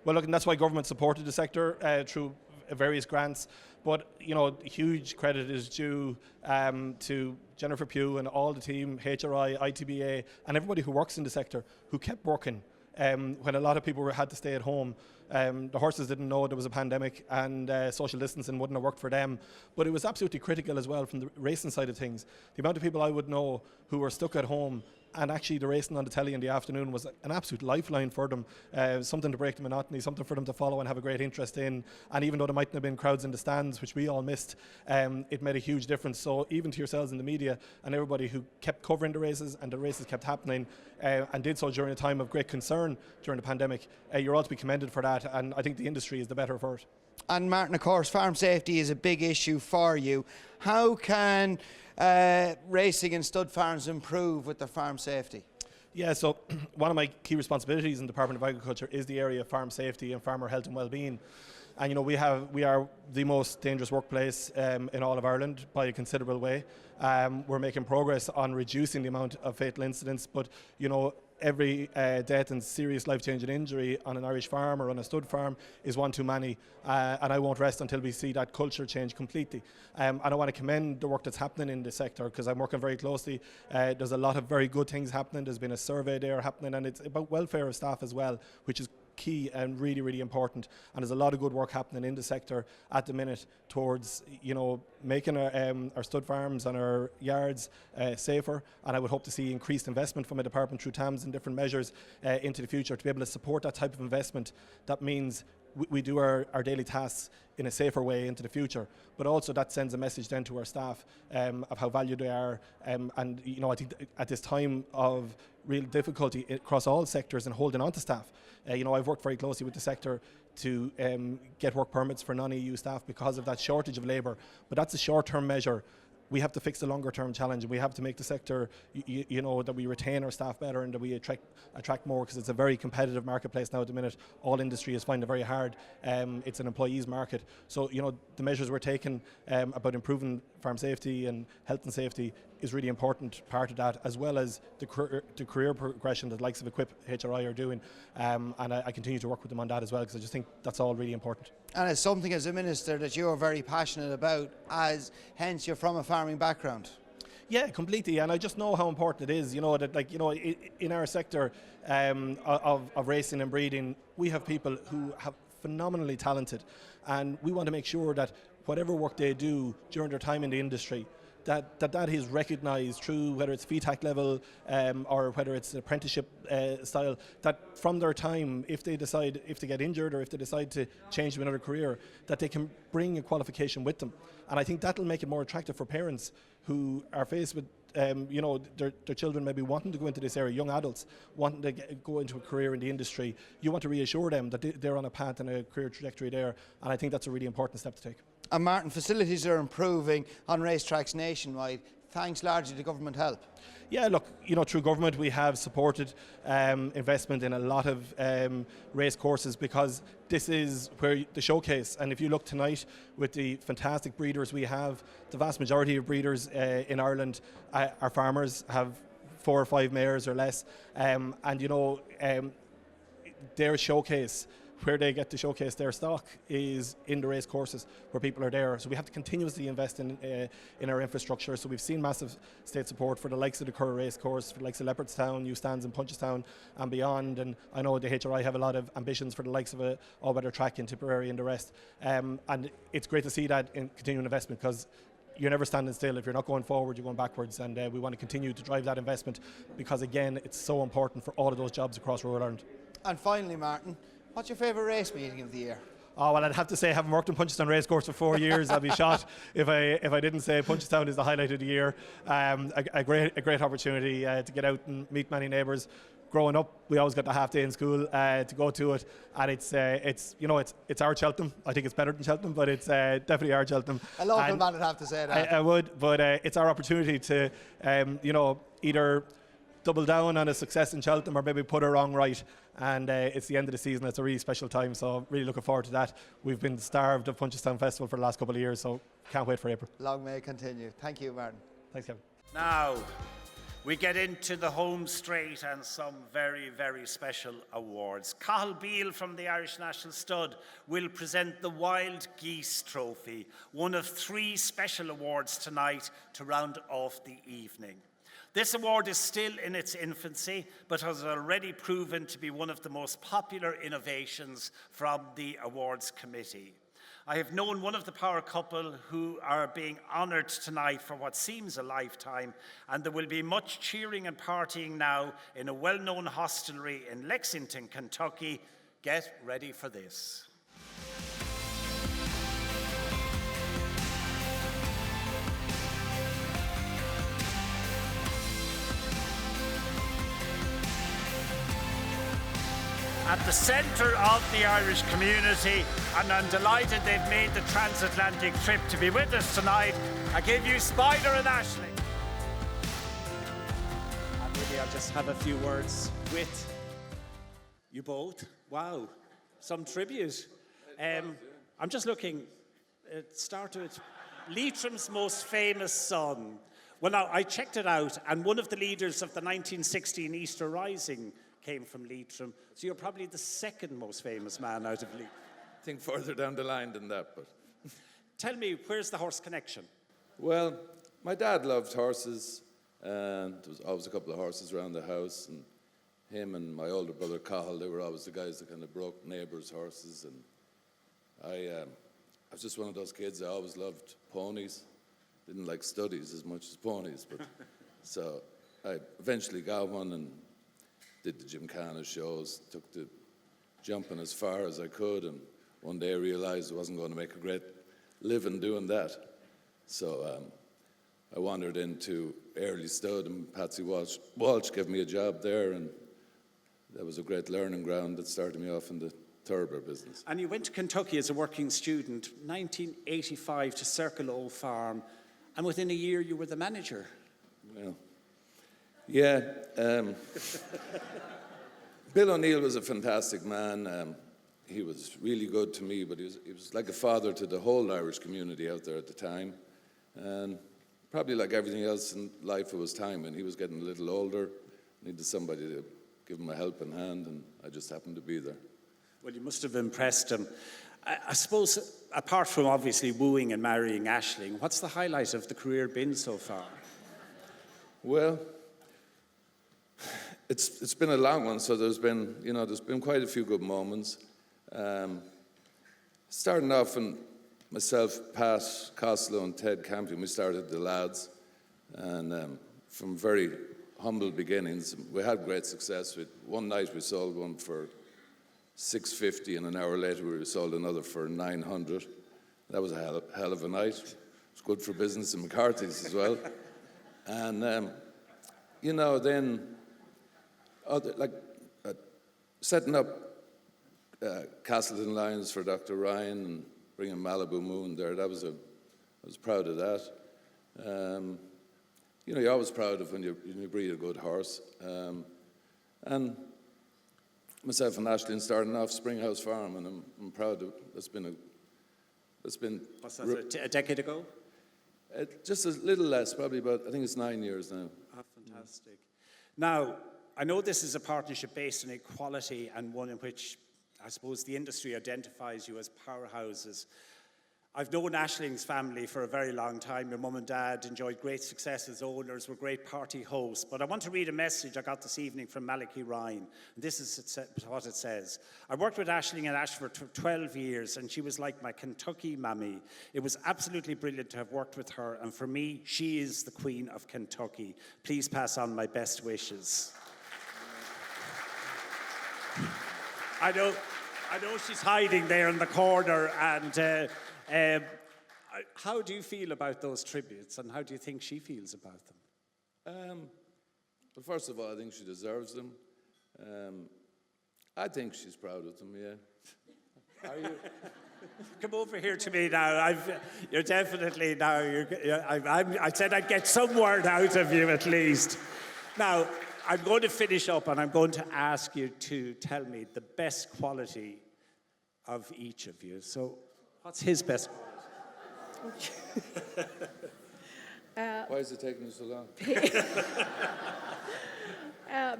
Well, look, and that's why government supported the sector through various grants. But, you know, huge credit is due to Jennifer Pugh and all the team, HRI, ITBA, and everybody who works in the sector who kept working when a lot of people had to stay at home. The horses didn't know there was a pandemic, and social distancing wouldn't have worked for them. But it was absolutely critical as well from the racing side of things. The amount of people I would know who were stuck at home, and actually the racing on the telly in the afternoon was an absolute lifeline for them, something to break the monotony, something for them to follow and have a great interest in. And even though there mightn't have been crowds in the stands, which we all missed, it made a huge difference. So even to yourselves in the media and everybody who kept covering the races, and the races kept happening, and did so during a time of great concern during the pandemic, you're all to be commended for that, and I think the industry is the better for it. And Martin, of course, farm safety is a big issue for you. How can racing and stud farms improve with their farm safety? Yeah, so one of my key responsibilities in the Department of Agriculture is the area of farm safety and farmer health and well-being. And you know, we are the most dangerous workplace in all of Ireland by a considerable way. We're making progress on reducing the amount of fatal incidents, but you know, every death and serious life-changing injury on an Irish farm or on a stud farm is one too many, and I won't rest until we see that culture change completely. And I want to commend the work that's happening in the sector, because I'm working very closely. There's a lot of very good things happening. There's been a survey there happening, and it's about welfare of staff as well, which is key and really, really important. And there's a lot of good work happening in the sector at the minute towards, you know, making our stud farms and our yards safer. And I would hope to see increased investment from a department through TAMS and different measures into the future to be able to support that type of investment. That means we do our daily tasks in a safer way into the future, but also that sends a message then to our staff of how valued they are. And you know, I think at this time of real difficulty across all sectors in holding on to staff, you know, I've worked very closely with the sector to get work permits for non-EU staff because of that shortage of labour. But that's a short-term measure. We have to fix the longer-term challenge, and we have to make the sector, you know, that we retain our staff better and that we attract more, because it's a very competitive marketplace now at the minute. All industry is finding it very hard. It's an employees market. So, you know, the measures we're taking about improving farm safety and health and safety is really important part of that, as well as the career progression that the likes of Equip HRI are doing. And I continue to work with them on that as well, because I just think that's all really important. And it's something as a minister that you're very passionate about, as hence you're from a farming background. Yeah, completely, and I just know how important it is. You know that, like, you know, in our sector of racing and breeding, we have people who have phenomenally talented, and we want to make sure that whatever work they do during their time in the industry, that is recognised through whether it's VTAC level or whether it's apprenticeship style, that from their time, if they get injured or if they decide to change to another career, that they can bring a qualification with them. And I think that'll make it more attractive for parents who are faced with their children maybe wanting to go into this area, young adults wanting to go into a career in the industry, you want to reassure them that they're on a path and a career trajectory there, and I think that's a really important step to take. And Martin, facilities are improving on racetracks nationwide, thanks largely to government help. Yeah, look, through government we have supported investment in a lot of race courses, because this is where the showcase. And if you look tonight with the fantastic breeders we have, the vast majority of breeders in Ireland are farmers, have 4 or 5 mares or less, and their showcase, where they get to showcase their stock, is in the race courses where people are there. So we have to continuously invest in our infrastructure. So we've seen massive state support for the likes of the Curragh race course, for the likes of Leopardstown, new stands in Punchestown and beyond. And I know the HRI have a lot of ambitions for the likes of a all-weather track in Tipperary and the rest. And it's great to see that in continuing investment, because you're never standing still. If you're not going forward, you're going backwards, and we want to continue to drive that investment, because again, it's so important for all of those jobs across rural Ireland. And finally, Martin, what's your favourite race meeting of the year? Oh, well, I'd have to say, having worked in Punchestown Racecourse for 4 years, I'd be shot if I didn't say Punchestown is the highlight of the year. A great opportunity to get out and meet many neighbours. Growing up, we always got the half day in school to go to it, and it's our Cheltenham. I think it's better than Cheltenham, but it's definitely our Cheltenham. A local man would have to say that. I would, but it's our opportunity to either double down on a success in Cheltenham or maybe put a wrong right. And it's the end of the season. It's a really special time, so really looking forward to that. We've been starved of Punchestown Festival for the last couple of years, so can't wait for April. Long may it continue. Thank you, Martin. Thanks, Kevin. Now, we get into the home straight and some very, very special awards. Cathal Beale from the Irish National Stud will present the Wild Geese Trophy, one of 3 special awards tonight to round off the evening. This award is still in its infancy, but has already proven to be one of the most popular innovations from the awards committee. I have known one of the power couple who are being honoured tonight for what seems a lifetime, and there will be much cheering and partying now in a well-known hostelry in Lexington, Kentucky. Get ready for this. At the centre of the Irish community, and I'm delighted they've made the transatlantic trip to be with us tonight. I give you Spider and Ashley. And maybe I'll just have a few words with you both. Wow, some tribute. I'm just looking, start with Leitrim's most famous son. Well, now, I checked it out, and one of the leaders of the 1916 Easter Rising came from Leitrim, so you're probably the second most famous man out of Leitrim. I think further down the line than that, but... Tell me, where's the horse connection? Well, my dad loved horses, and there was always a couple of horses around the house, and him and my older brother Cathal, they were always the guys that kind of broke neighbours' horses, and I was just one of those kids. I always loved ponies. Didn't like studies as much as ponies, but so I eventually got one and did the Gymkhana shows, took the jumping as far as I could, and one day I realised I wasn't going to make a great living doing that. So I wandered into Early Stud, and Patsy Walsh gave me a job there, and that was a great learning ground that started me off in the Thoroughbred business. And you went to Kentucky as a working student, 1985, to Circle O Farm, and within a year you were the manager. Well, yeah. Bill O'Neill was a fantastic man. He was really good to me, but he was like a father to the whole Irish community out there at the time. And probably like everything else in life, it was time, and he was getting a little older, needed somebody to give him a helping hand, and I just happened to be there. Well, you must have impressed him. I suppose, apart from obviously wooing and marrying Aisling, what's the highlight of the career been so far? Well, it's been a long one, so there's been quite a few good moments. Starting off, and myself, Pat Costello and Ted Campion, we started the lads, and from very humble beginnings, we had great success. One night we sold one for $650, and an hour later we sold another for $900. That was a hell of a night. It was good for business in McCarthy's as well. And, you know, then setting up Castleton Lions for Dr. Ryan and bringing Malibu Moon there, I was proud of that. You know, you're always proud of when you breed a good horse. And myself and Aisling starting off Springhouse Farm, and I'm proud of it. That's been what's that, a decade ago? Just a little less, probably about, I think it's 9 years now. Oh, fantastic. Now, I know this is a partnership based on equality and one in which I suppose the industry identifies you as powerhouses. I've known Aisling's family for a very long time. Your mum and dad enjoyed great success as owners, were great party hosts. But I want to read a message I got this evening from Malachy Ryan. This is what it says. I worked with Aisling in Ashford for 12 years, and she was like my Kentucky mammy. It was absolutely brilliant to have worked with her, and for me, she is the Queen of Kentucky. Please pass on my best wishes. I know she's hiding there in the corner, and how do you feel about those tributes, and how do you think she feels about them? Well, first of all, I think she deserves them. I think she's proud of them, yeah. Are you? Come over here to me now. You're definitely now. I said I'd get some word out of you at least. Now, I'm going to finish up, and I'm going to ask you to tell me the best quality of each of you. So, what's his best quality? Why is it taking you so long?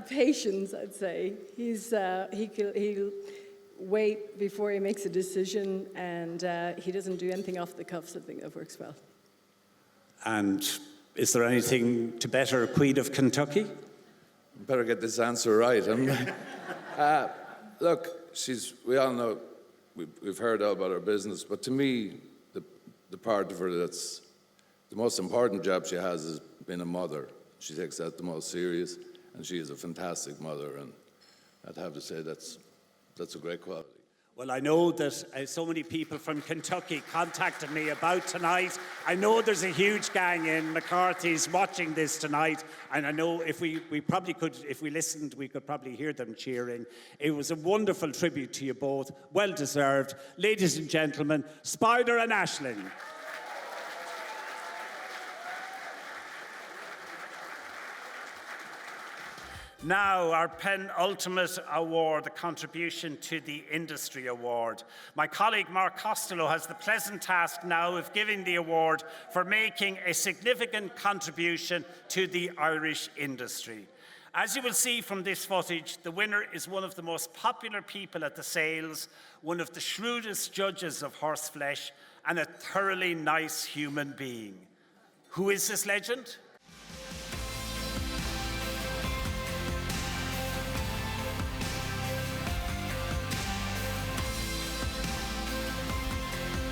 Patience, I'd say. He'll wait before he makes a decision, and he doesn't do anything off the cuff. Something that works well. And is there anything to better Queen of Kentucky? Better get this answer right. Look, we all know, we've heard all about her business, but to me, the part of her that's the most important job she has is being a mother. She takes that the most serious, and she is a fantastic mother, and I'd have to say that's a great quality. Well, I know that so many people from Kentucky contacted me about tonight. I know there's a huge gang in McCarthy's watching this tonight, and I know if we probably could, if we listened, we could probably hear them cheering. It was a wonderful tribute to you both, well deserved. Ladies and gentlemen, Spider and Aisling. Now, our penultimate award, the Contribution to the Industry Award. My colleague Mark Costello has the pleasant task now of giving the award for making a significant contribution to the Irish industry. As you will see from this footage, the winner is one of the most popular people at the sales, one of the shrewdest judges of horseflesh, and a thoroughly nice human being. Who is this legend?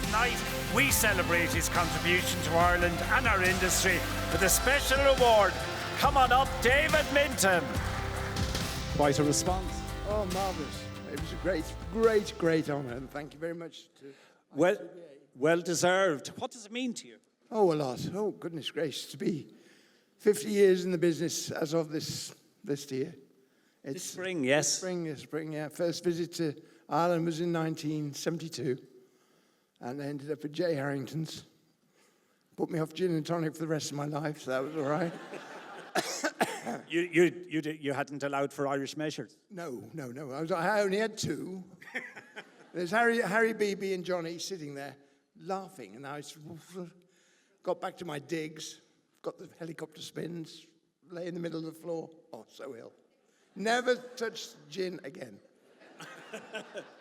Tonight, we celebrate his contribution to Ireland and our industry with a special award. Come on up, David Minton. Quite a response. Oh, marvellous. It was a great honour, and thank you very much to Well deserved. What does it mean to you? Oh, a lot. Oh, goodness gracious. To be 50 years in the business as of this year. This spring, yes. Spring, yeah. First visit to Ireland was in 1972. And I ended up at J. Harrington's. Put me off gin and tonic for the rest of my life, so that was all right. You hadn't allowed for Irish measures? No. I only had two. There's Harry Beebe and Johnny sitting there laughing, and I got back to my digs, got the helicopter spins, lay in the middle of the floor. Oh, so ill. Never touched gin again.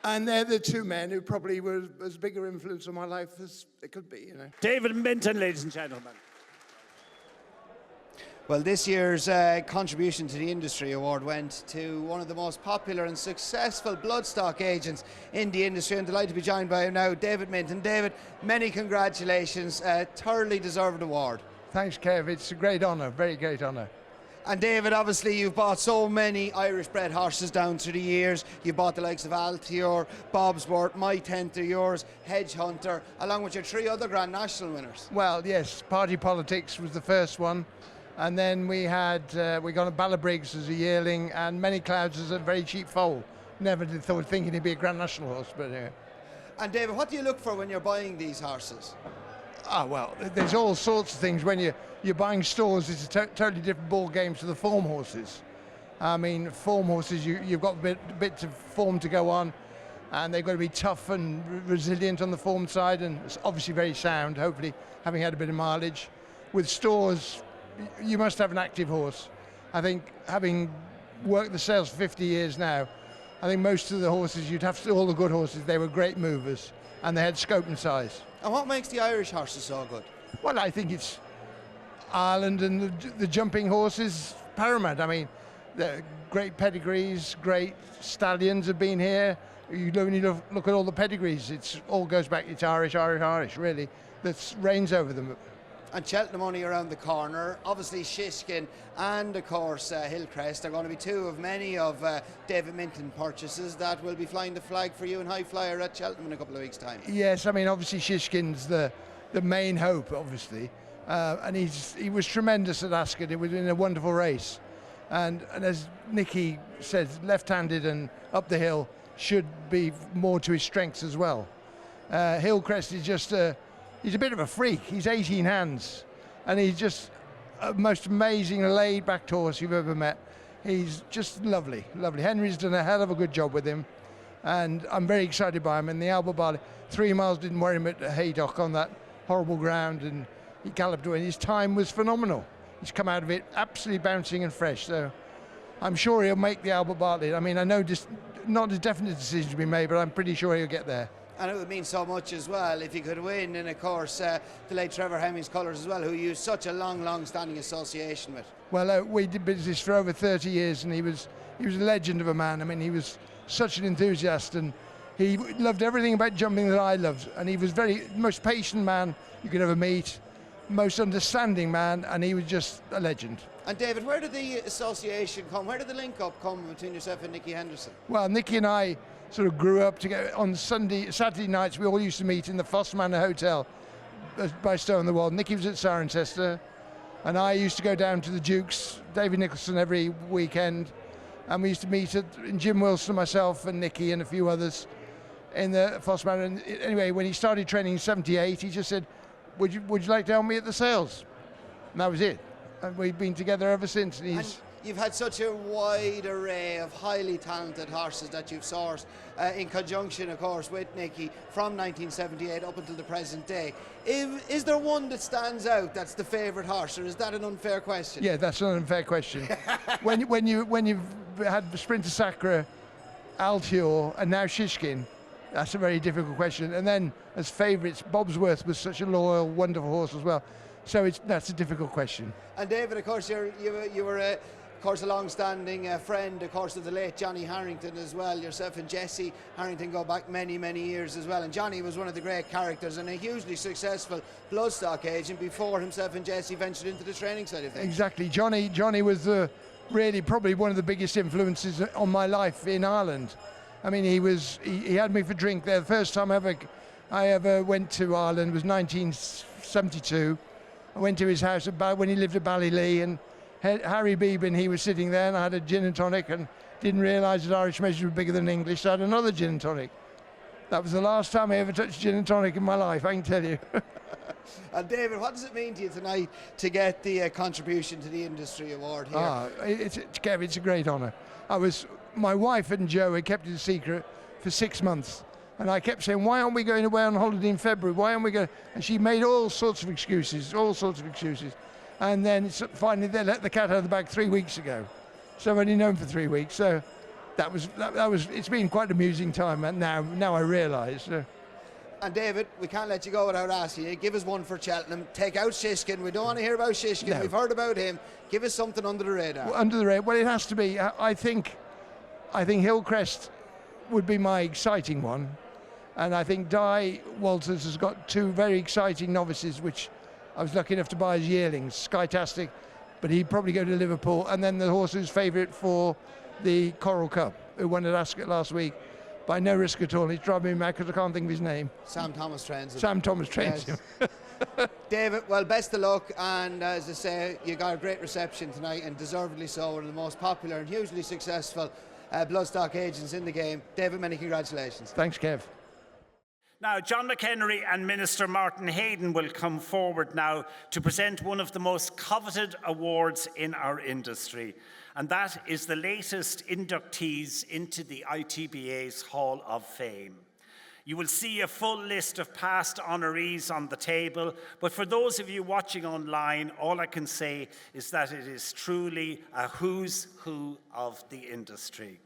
And they're the two men who probably were as big an influence on my life as it could be, you know. David Minton, ladies and gentlemen. Well, this year's Contribution to the Industry Award went to one of the most popular and successful bloodstock agents in the industry. I'm delighted to be joined by him now, David Minton. David, many congratulations. Thoroughly deserved award. Thanks, Kev. It's a great honour, very great honour. And David, obviously you've bought so many Irish bred horses down through the years. You bought the likes of Altior, Bobsworth, My Tent are yours, Hedge Hunter, along with your three other Grand National winners. Well, yes, Party Politics was the first one. And then we got a Ballabriggs as a yearling, and Many Clouds as a very cheap foal. Never did thinking he'd be a Grand National horse, but anyway. And David, what do you look for when you're buying these horses? Well, there's all sorts of things. When you're buying stores, it's a totally different ball game to the form horses. I mean, form horses, you've got a bit of form to go on, and they've got to be tough and resilient on the form side, and it's obviously very sound, hopefully having had a bit of mileage. With stores, you must have an active horse. I think, having worked the sales for 50 years now, I think most of the horses, all the good horses, they were great movers, and they had scope and size. And what makes the Irish horses so good? Well, I think it's Ireland and the jumping horses paramount. I mean, the great pedigrees, great stallions have been here. You only look at all the pedigrees, it all goes back, it's Irish, really, that reigns over them. And Cheltenham only around the corner. Obviously Shishkin and of course Hillcrest are going to be two of many of David Minton purchases that will be flying the flag for you in High Flyer at Cheltenham in a couple of weeks' time. Yes, I mean obviously Shishkin's the main hope, obviously, and he was tremendous at Ascot. It was in a wonderful race, and as Nicky says, left-handed and up the hill should be more to his strengths as well. Hillcrest is just he's a bit of a freak. He's 18 hands, and he's just a most amazing laid-back horse you've ever met. He's just lovely. Henry's done a hell of a good job with him, and I'm very excited by him. And the Albert Barley, 3 miles didn't worry him at Haydock on that horrible ground, and he galloped away. His time was phenomenal. He's come out of it absolutely bouncing and fresh. So I'm sure he'll make the Albert Bartlett. I mean, I know just not a definite decision to be made, but I'm pretty sure he'll get there. And it would mean so much as well if he could win, and of course the late Trevor Hemming's colours as well, who you such a long-standing association with. Well, we did business for over 30 years, and he was a legend of a man. I mean, he was such an enthusiast, and he loved everything about jumping that I loved, and he was most patient man you could ever meet, most understanding man, and he was just a legend. And David, where did the association come? Where did the link-up come between yourself and Nicky Henderson? Well, Nicky and I sort of grew up together. On Saturday nights, we all used to meet in the Foss Manor Hotel by Stowe on the Wall. Nicky was at Cirencester, and I used to go down to the Dukes, David Nicholson, every weekend, and we used to meet in Jim Wilson, myself and Nicky and a few others in the Foss Manor. And anyway, when he started training in 78, he just said, would you like to help me at the sales? And that was it. And we've been together ever since. And you've had such a wide array of highly talented horses that you've sourced in conjunction, of course, with Nicky from 1978 up until the present day. Is there one that stands out that's the favourite horse, or is that an unfair question? Yeah, that's an unfair question. when you've had Sprinter Sacre, Altior, and now Shishkin, that's a very difficult question. And then as favourites, Bobsworth was such a loyal, wonderful horse as well. So that's a difficult question. And David, of course, you were of course, a long-standing friend, of course, of the late Johnny Harrington as well. Yourself and Jesse Harrington go back many, many years as well. And Johnny was one of the great characters and a hugely successful bloodstock agent before himself and Jesse ventured into the training side of things. Exactly. Johnny was really probably one of the biggest influences on my life in Ireland. I mean, he had me for drink there. The first time I ever went to Ireland was 1972. I went to his house when he lived at Ballylee, and Harry Beeben, he was sitting there, and I had a gin and tonic and didn't realise that Irish measures were bigger than English, so I had another gin and tonic. That was the last time I ever touched gin and tonic in my life, I can tell you. And David, what does it mean to you tonight to get the Contribution to the Industry Award here? It's a great honour. My wife and Joe had kept it a secret for 6 months. And I kept saying, why aren't we going away on holiday in February? Why aren't we going? And she made all sorts of excuses. And then finally they let the cat out of the bag 3 weeks ago. So I've only known for 3 weeks. So that was it's been quite an amusing time. And now I realise. And David, we can't let you go without asking you. Give us one for Cheltenham. Take out Shishkin. We don't want to hear about Shishkin. No. We've heard about him. Give us something under the radar. Well, under the radar. Well, it has to be. I think Hillcrest would be my exciting one. And I think Di Walters has got two very exciting novices, which I was lucky enough to buy as yearlings. Skytastic, but he'd probably go to Liverpool. And then the horse who's favourite for the Coral Cup, who won at Ascot last week, by no risk at all. He's driving me mad because I can't think of his name. Sam Thomas trains him. Sam Thomas trains him. David, well, best of luck, and as I say, you got a great reception tonight, and deservedly so. One of the most popular and hugely successful bloodstock agents in the game. David, many congratulations. Thanks, Kev. Now, John McHenry and Minister Martin Hayden will come forward now to present one of the most coveted awards in our industry, and that is the latest inductees into the ITBA's Hall of Fame. You will see a full list of past honorees on the table, but for those of you watching online, all I can say is that it is truly a who's who of the industry.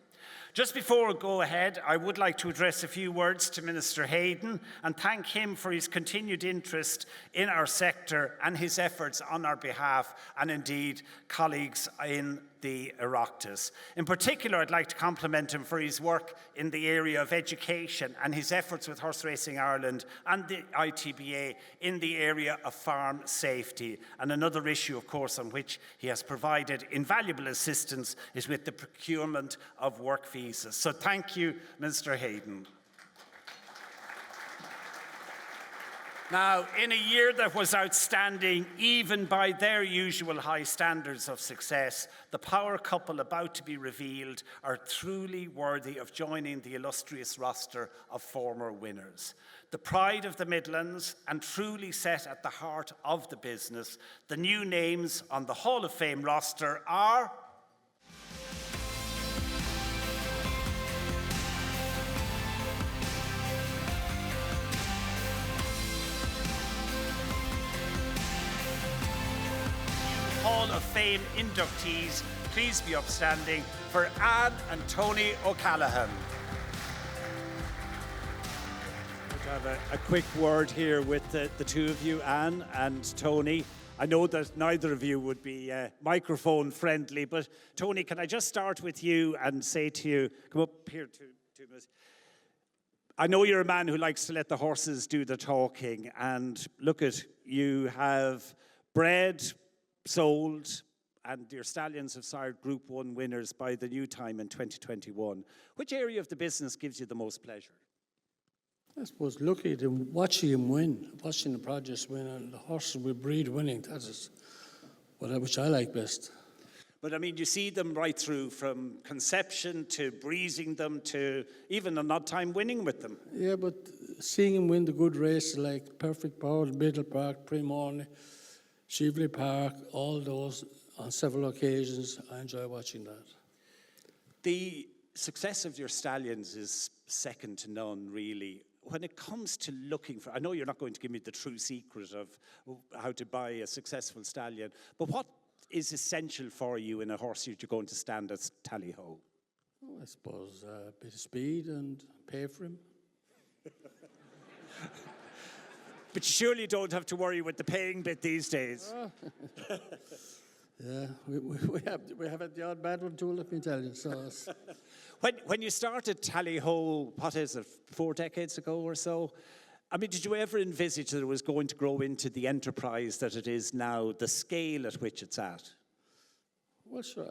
Just before I go ahead, I would like to address a few words to Minister Hayden and thank him for his continued interest in our sector and his efforts on our behalf, and indeed colleagues in the Oireachtas. In particular, I'd like to compliment him for his work in the area of education and his efforts with Horse Racing Ireland and the ITBA in the area of farm safety. And another issue, of course, on which he has provided invaluable assistance is with the procurement of work visas. So thank you, Minister Hayden. Now, in a year that was outstanding, even by their usual high standards of success, the power couple about to be revealed are truly worthy of joining the illustrious roster of former winners. The pride of the Midlands and truly set at the heart of the business, the new names on the Hall of Fame roster are Hall of Fame inductees. Please be upstanding for Anne and Tony O'Callaghan. I have a quick word here with the two of you, Anne and Tony. I know that neither of you would be microphone friendly, but Tony, can I just start with you and say to you, come up here to us. I know you're a man who likes to let the horses do the talking, and look at, you have bred, sold, and your stallions have sired Group 1 winners by the new time in 2021. Which area of the business gives you the most pleasure? I suppose looking at him, watching him win, watching the produce win, and the horses we breed winning, that is which I like best. But I mean, you see them right through from conception to breezing them to even an odd time winning with them. Yeah, but seeing him win the good races like Perfect Power, Middle Park, Primorne, Shively Park, all those on several occasions, I enjoy watching that. The success of your stallions is second to none, really. When it comes to looking for, I know you're not going to give me the true secret of how to buy a successful stallion, but what is essential for you in a horse you're going to stand at tally-ho? Oh, I suppose a bit of speed and pay for him. But you surely don't have to worry with the paying bit these days. Yeah, we have had the odd bad one too, let me tell you. So when you started Tally-Ho, what is it, 4 decades ago or so? I mean, did you ever envisage that it was going to grow into the enterprise that it is now, the scale at which it's at? Well, sure,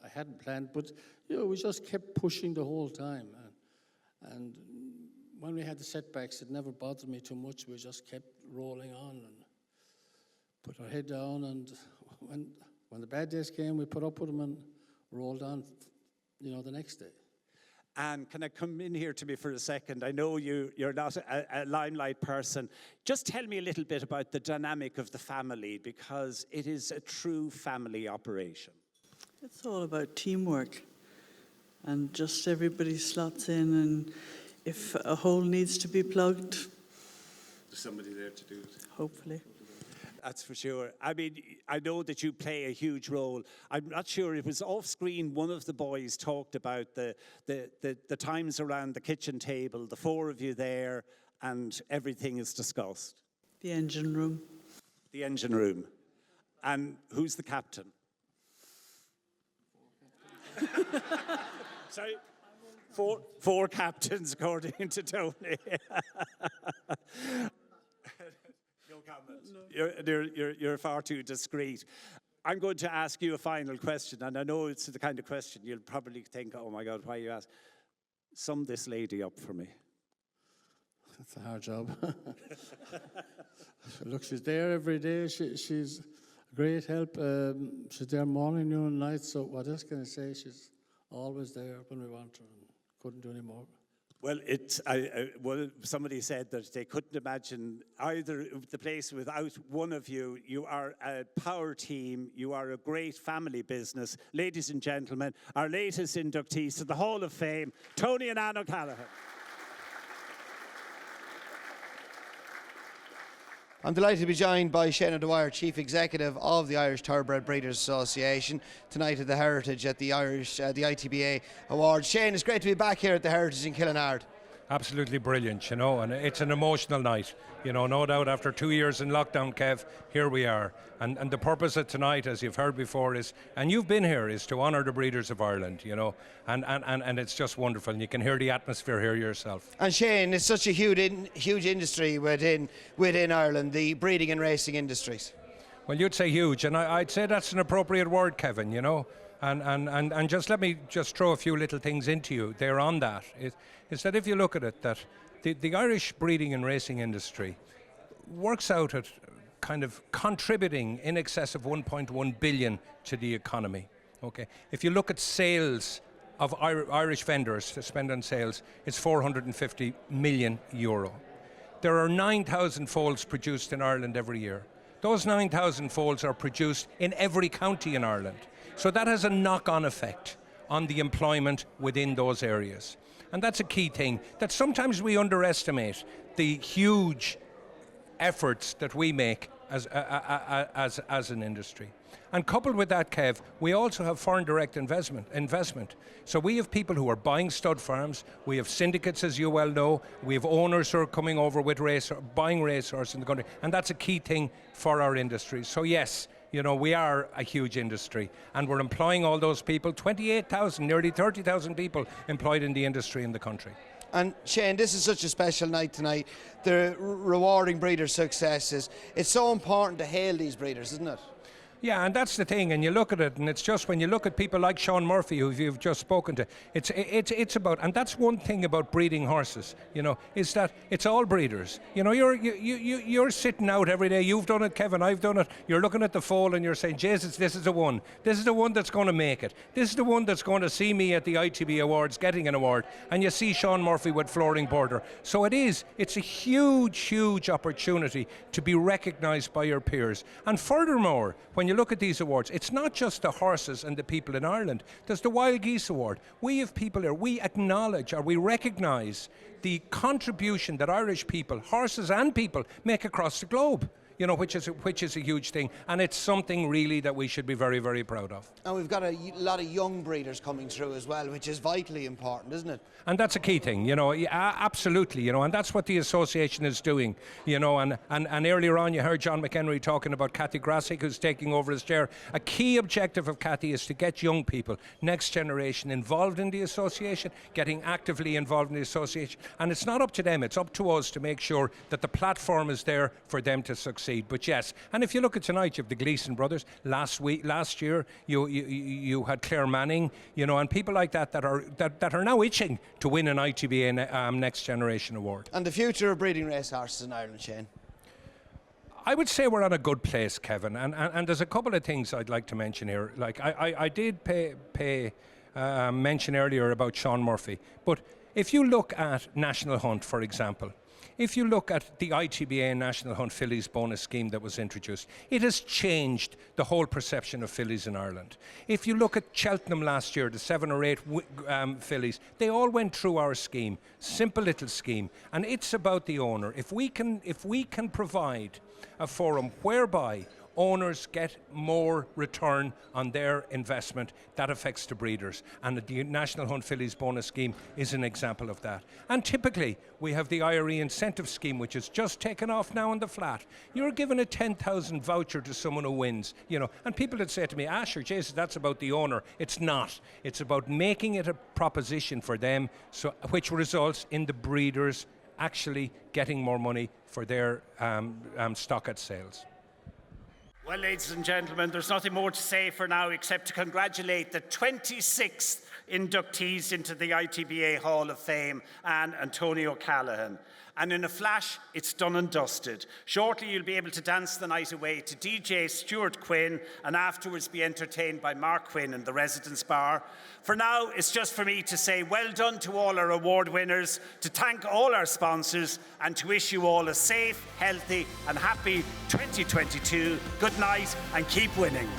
I hadn't planned, but you know, we just kept pushing the whole time. And when we had the setbacks, it never bothered me too much. We just kept rolling on and put our head down. And when the bad days came, we put up with them and rolled on, you know, the next day. And can I come in here to me for a second? I know you're not a limelight person. Just tell me a little bit about the dynamic of the family, because it is a true family operation. It's all about teamwork, and just everybody slots in, and if a hole needs to be plugged, There's somebody there to do it. Hopefully. That's for sure. I mean, I know that you play a huge role. I'm not sure, it was off screen, one of the boys talked about the times around the kitchen table, the 4 of you there, and everything is discussed. The engine room. The engine room. And who's the captain? Sorry? 4 captains, according to Tony. No comment. You're far too discreet. I'm going to ask you a final question, and I know it's the kind of question you'll probably think, oh my God, why you ask? Sum this lady up for me. it's a hard job. Look, she's there every day. She's a great help. She's there morning, noon, and night. So what else can I say? She's always there when we want her, and couldn't do any more. Well, somebody said that they couldn't imagine either the place without one of you. You are a power team. You are a great family business. Ladies and gentlemen, our latest inductees to the Hall of Fame, Tony and Anne O'Callaghan. I'm delighted to be joined by Shane O'Dwyer, Chief Executive of the Irish Thoroughbred Breeders Association, tonight at the Heritage at the ITBA Awards. Shane, it's great to be back here at the Heritage in Killinard. Absolutely brilliant, you know, and it's an emotional night. You know, no doubt after 2 years in lockdown, Kev, here we are. And the purpose of tonight, as you've heard before, is, and you've been here, is to honour the breeders of Ireland, you know, and it's just wonderful. And you can hear the atmosphere here yourself. And Shane, it's such a huge industry within Ireland, the breeding and racing industries. Well, you'd say huge, and I'd say that's an appropriate word, Kevin, you know. And just let me just throw a few little things into you. They're on that. Is that if you look at it, that the Irish breeding and racing industry works out at kind of contributing in excess of 1.1 billion to the economy. Okay, if you look at sales of Irish vendors to spend on sales, it's 450 million euro. There are 9,000 foals produced in Ireland every year. Those 9,000 foals are produced in every county in Ireland. So that has a knock-on effect on the employment within those areas. And that's a key thing, that sometimes we underestimate the huge efforts that we make as an industry. And coupled with that, Kev, we also have foreign direct investment. So we have people who are buying stud farms, we have syndicates, as you well know, we have owners who are coming over with buying racehorses in the country, and that's a key thing for our industry. So yes, you know, we are a huge industry, and we're employing all those people, 28,000, nearly 30,000 people employed in the industry in the country. And Shane, this is such a special night tonight. The rewarding breeder successes. It's so important to hail these breeders, isn't it? Yeah, and that's the thing, and you look at it, and it's just when you look at people like Shawn Murphy, who you've just spoken to, it's about, and that's one thing about breeding horses, you know, is that it's all breeders. You know, you're sitting out every day. You've done it, Kevin. I've done it. You're looking at the foal, and you're saying, Jesus, this is the one. This is the one that's going to make it. This is the one that's going to see me at the ITB Awards getting an award. And you see Shawn Murphy with Flooring Border. So it's a huge opportunity to be recognised by your peers. And furthermore, when you look at these awards, it's not just the horses and the people in Ireland. There's the Wild Geese Award. We have people here. We acknowledge or we recognise the contribution that Irish people, horses and people, make across the globe. You know, which is a huge thing, and it's something really that we should be very, very proud of. And we've got a lot of young breeders coming through as well, which is vitally important, isn't it? And that's a key thing, you know, absolutely, you know, and that's what the association is doing, you know, and earlier on you heard John McHenry talking about Cathy Grassick, who's taking over his chair. A key objective of Cathy is to get young people, next generation, involved in the association, getting actively involved in the association, and it's not up to them, it's up to us to make sure that the platform is there for them to succeed. But yes, and if you look at tonight, you have the Gleeson brothers. Last year, you had Claire Manning, you know, and people like that are now itching to win an ITBA Next Generation Award. And the future of breeding racehorses in Ireland, Shane? I would say we're on a good place, Kevin, and there's a couple of things I'd like to mention here. Like I did mention earlier about Shawn Murphy, but if you look at National Hunt, for example. If you look at the ITBA National Hunt Fillies bonus scheme that was introduced, it has changed the whole perception of fillies in Ireland. If you look at Cheltenham last year, the 7 or 8 fillies, they all went through our scheme, simple little scheme, and it's about the owner. If we can provide a forum whereby owners get more return on their investment, that affects the breeders. And the National Hunt Fillies bonus scheme is an example of that. And typically, we have the IRE incentive scheme, which is just taken off now on the flat. You're given a 10,000 voucher to someone who wins, you know. And people would say to me, Asher, Jesus, that's about the owner. It's not. It's about making it a proposition for them, which results in the breeders actually getting more money for their stock at sales. Well, ladies and gentlemen, there's nothing more to say for now except to congratulate the 26th inductees into the ITBA Hall of Fame and Antonio Callahan. And in a flash, it's done and dusted. Shortly, you'll be able to dance the night away to DJ Stuart Quinn and afterwards be entertained by Mark Quinn in the Residence Bar. For now, it's just for me to say well done to all our award winners, to thank all our sponsors, and to wish you all a safe, healthy, and happy 2022. Good night and keep winning.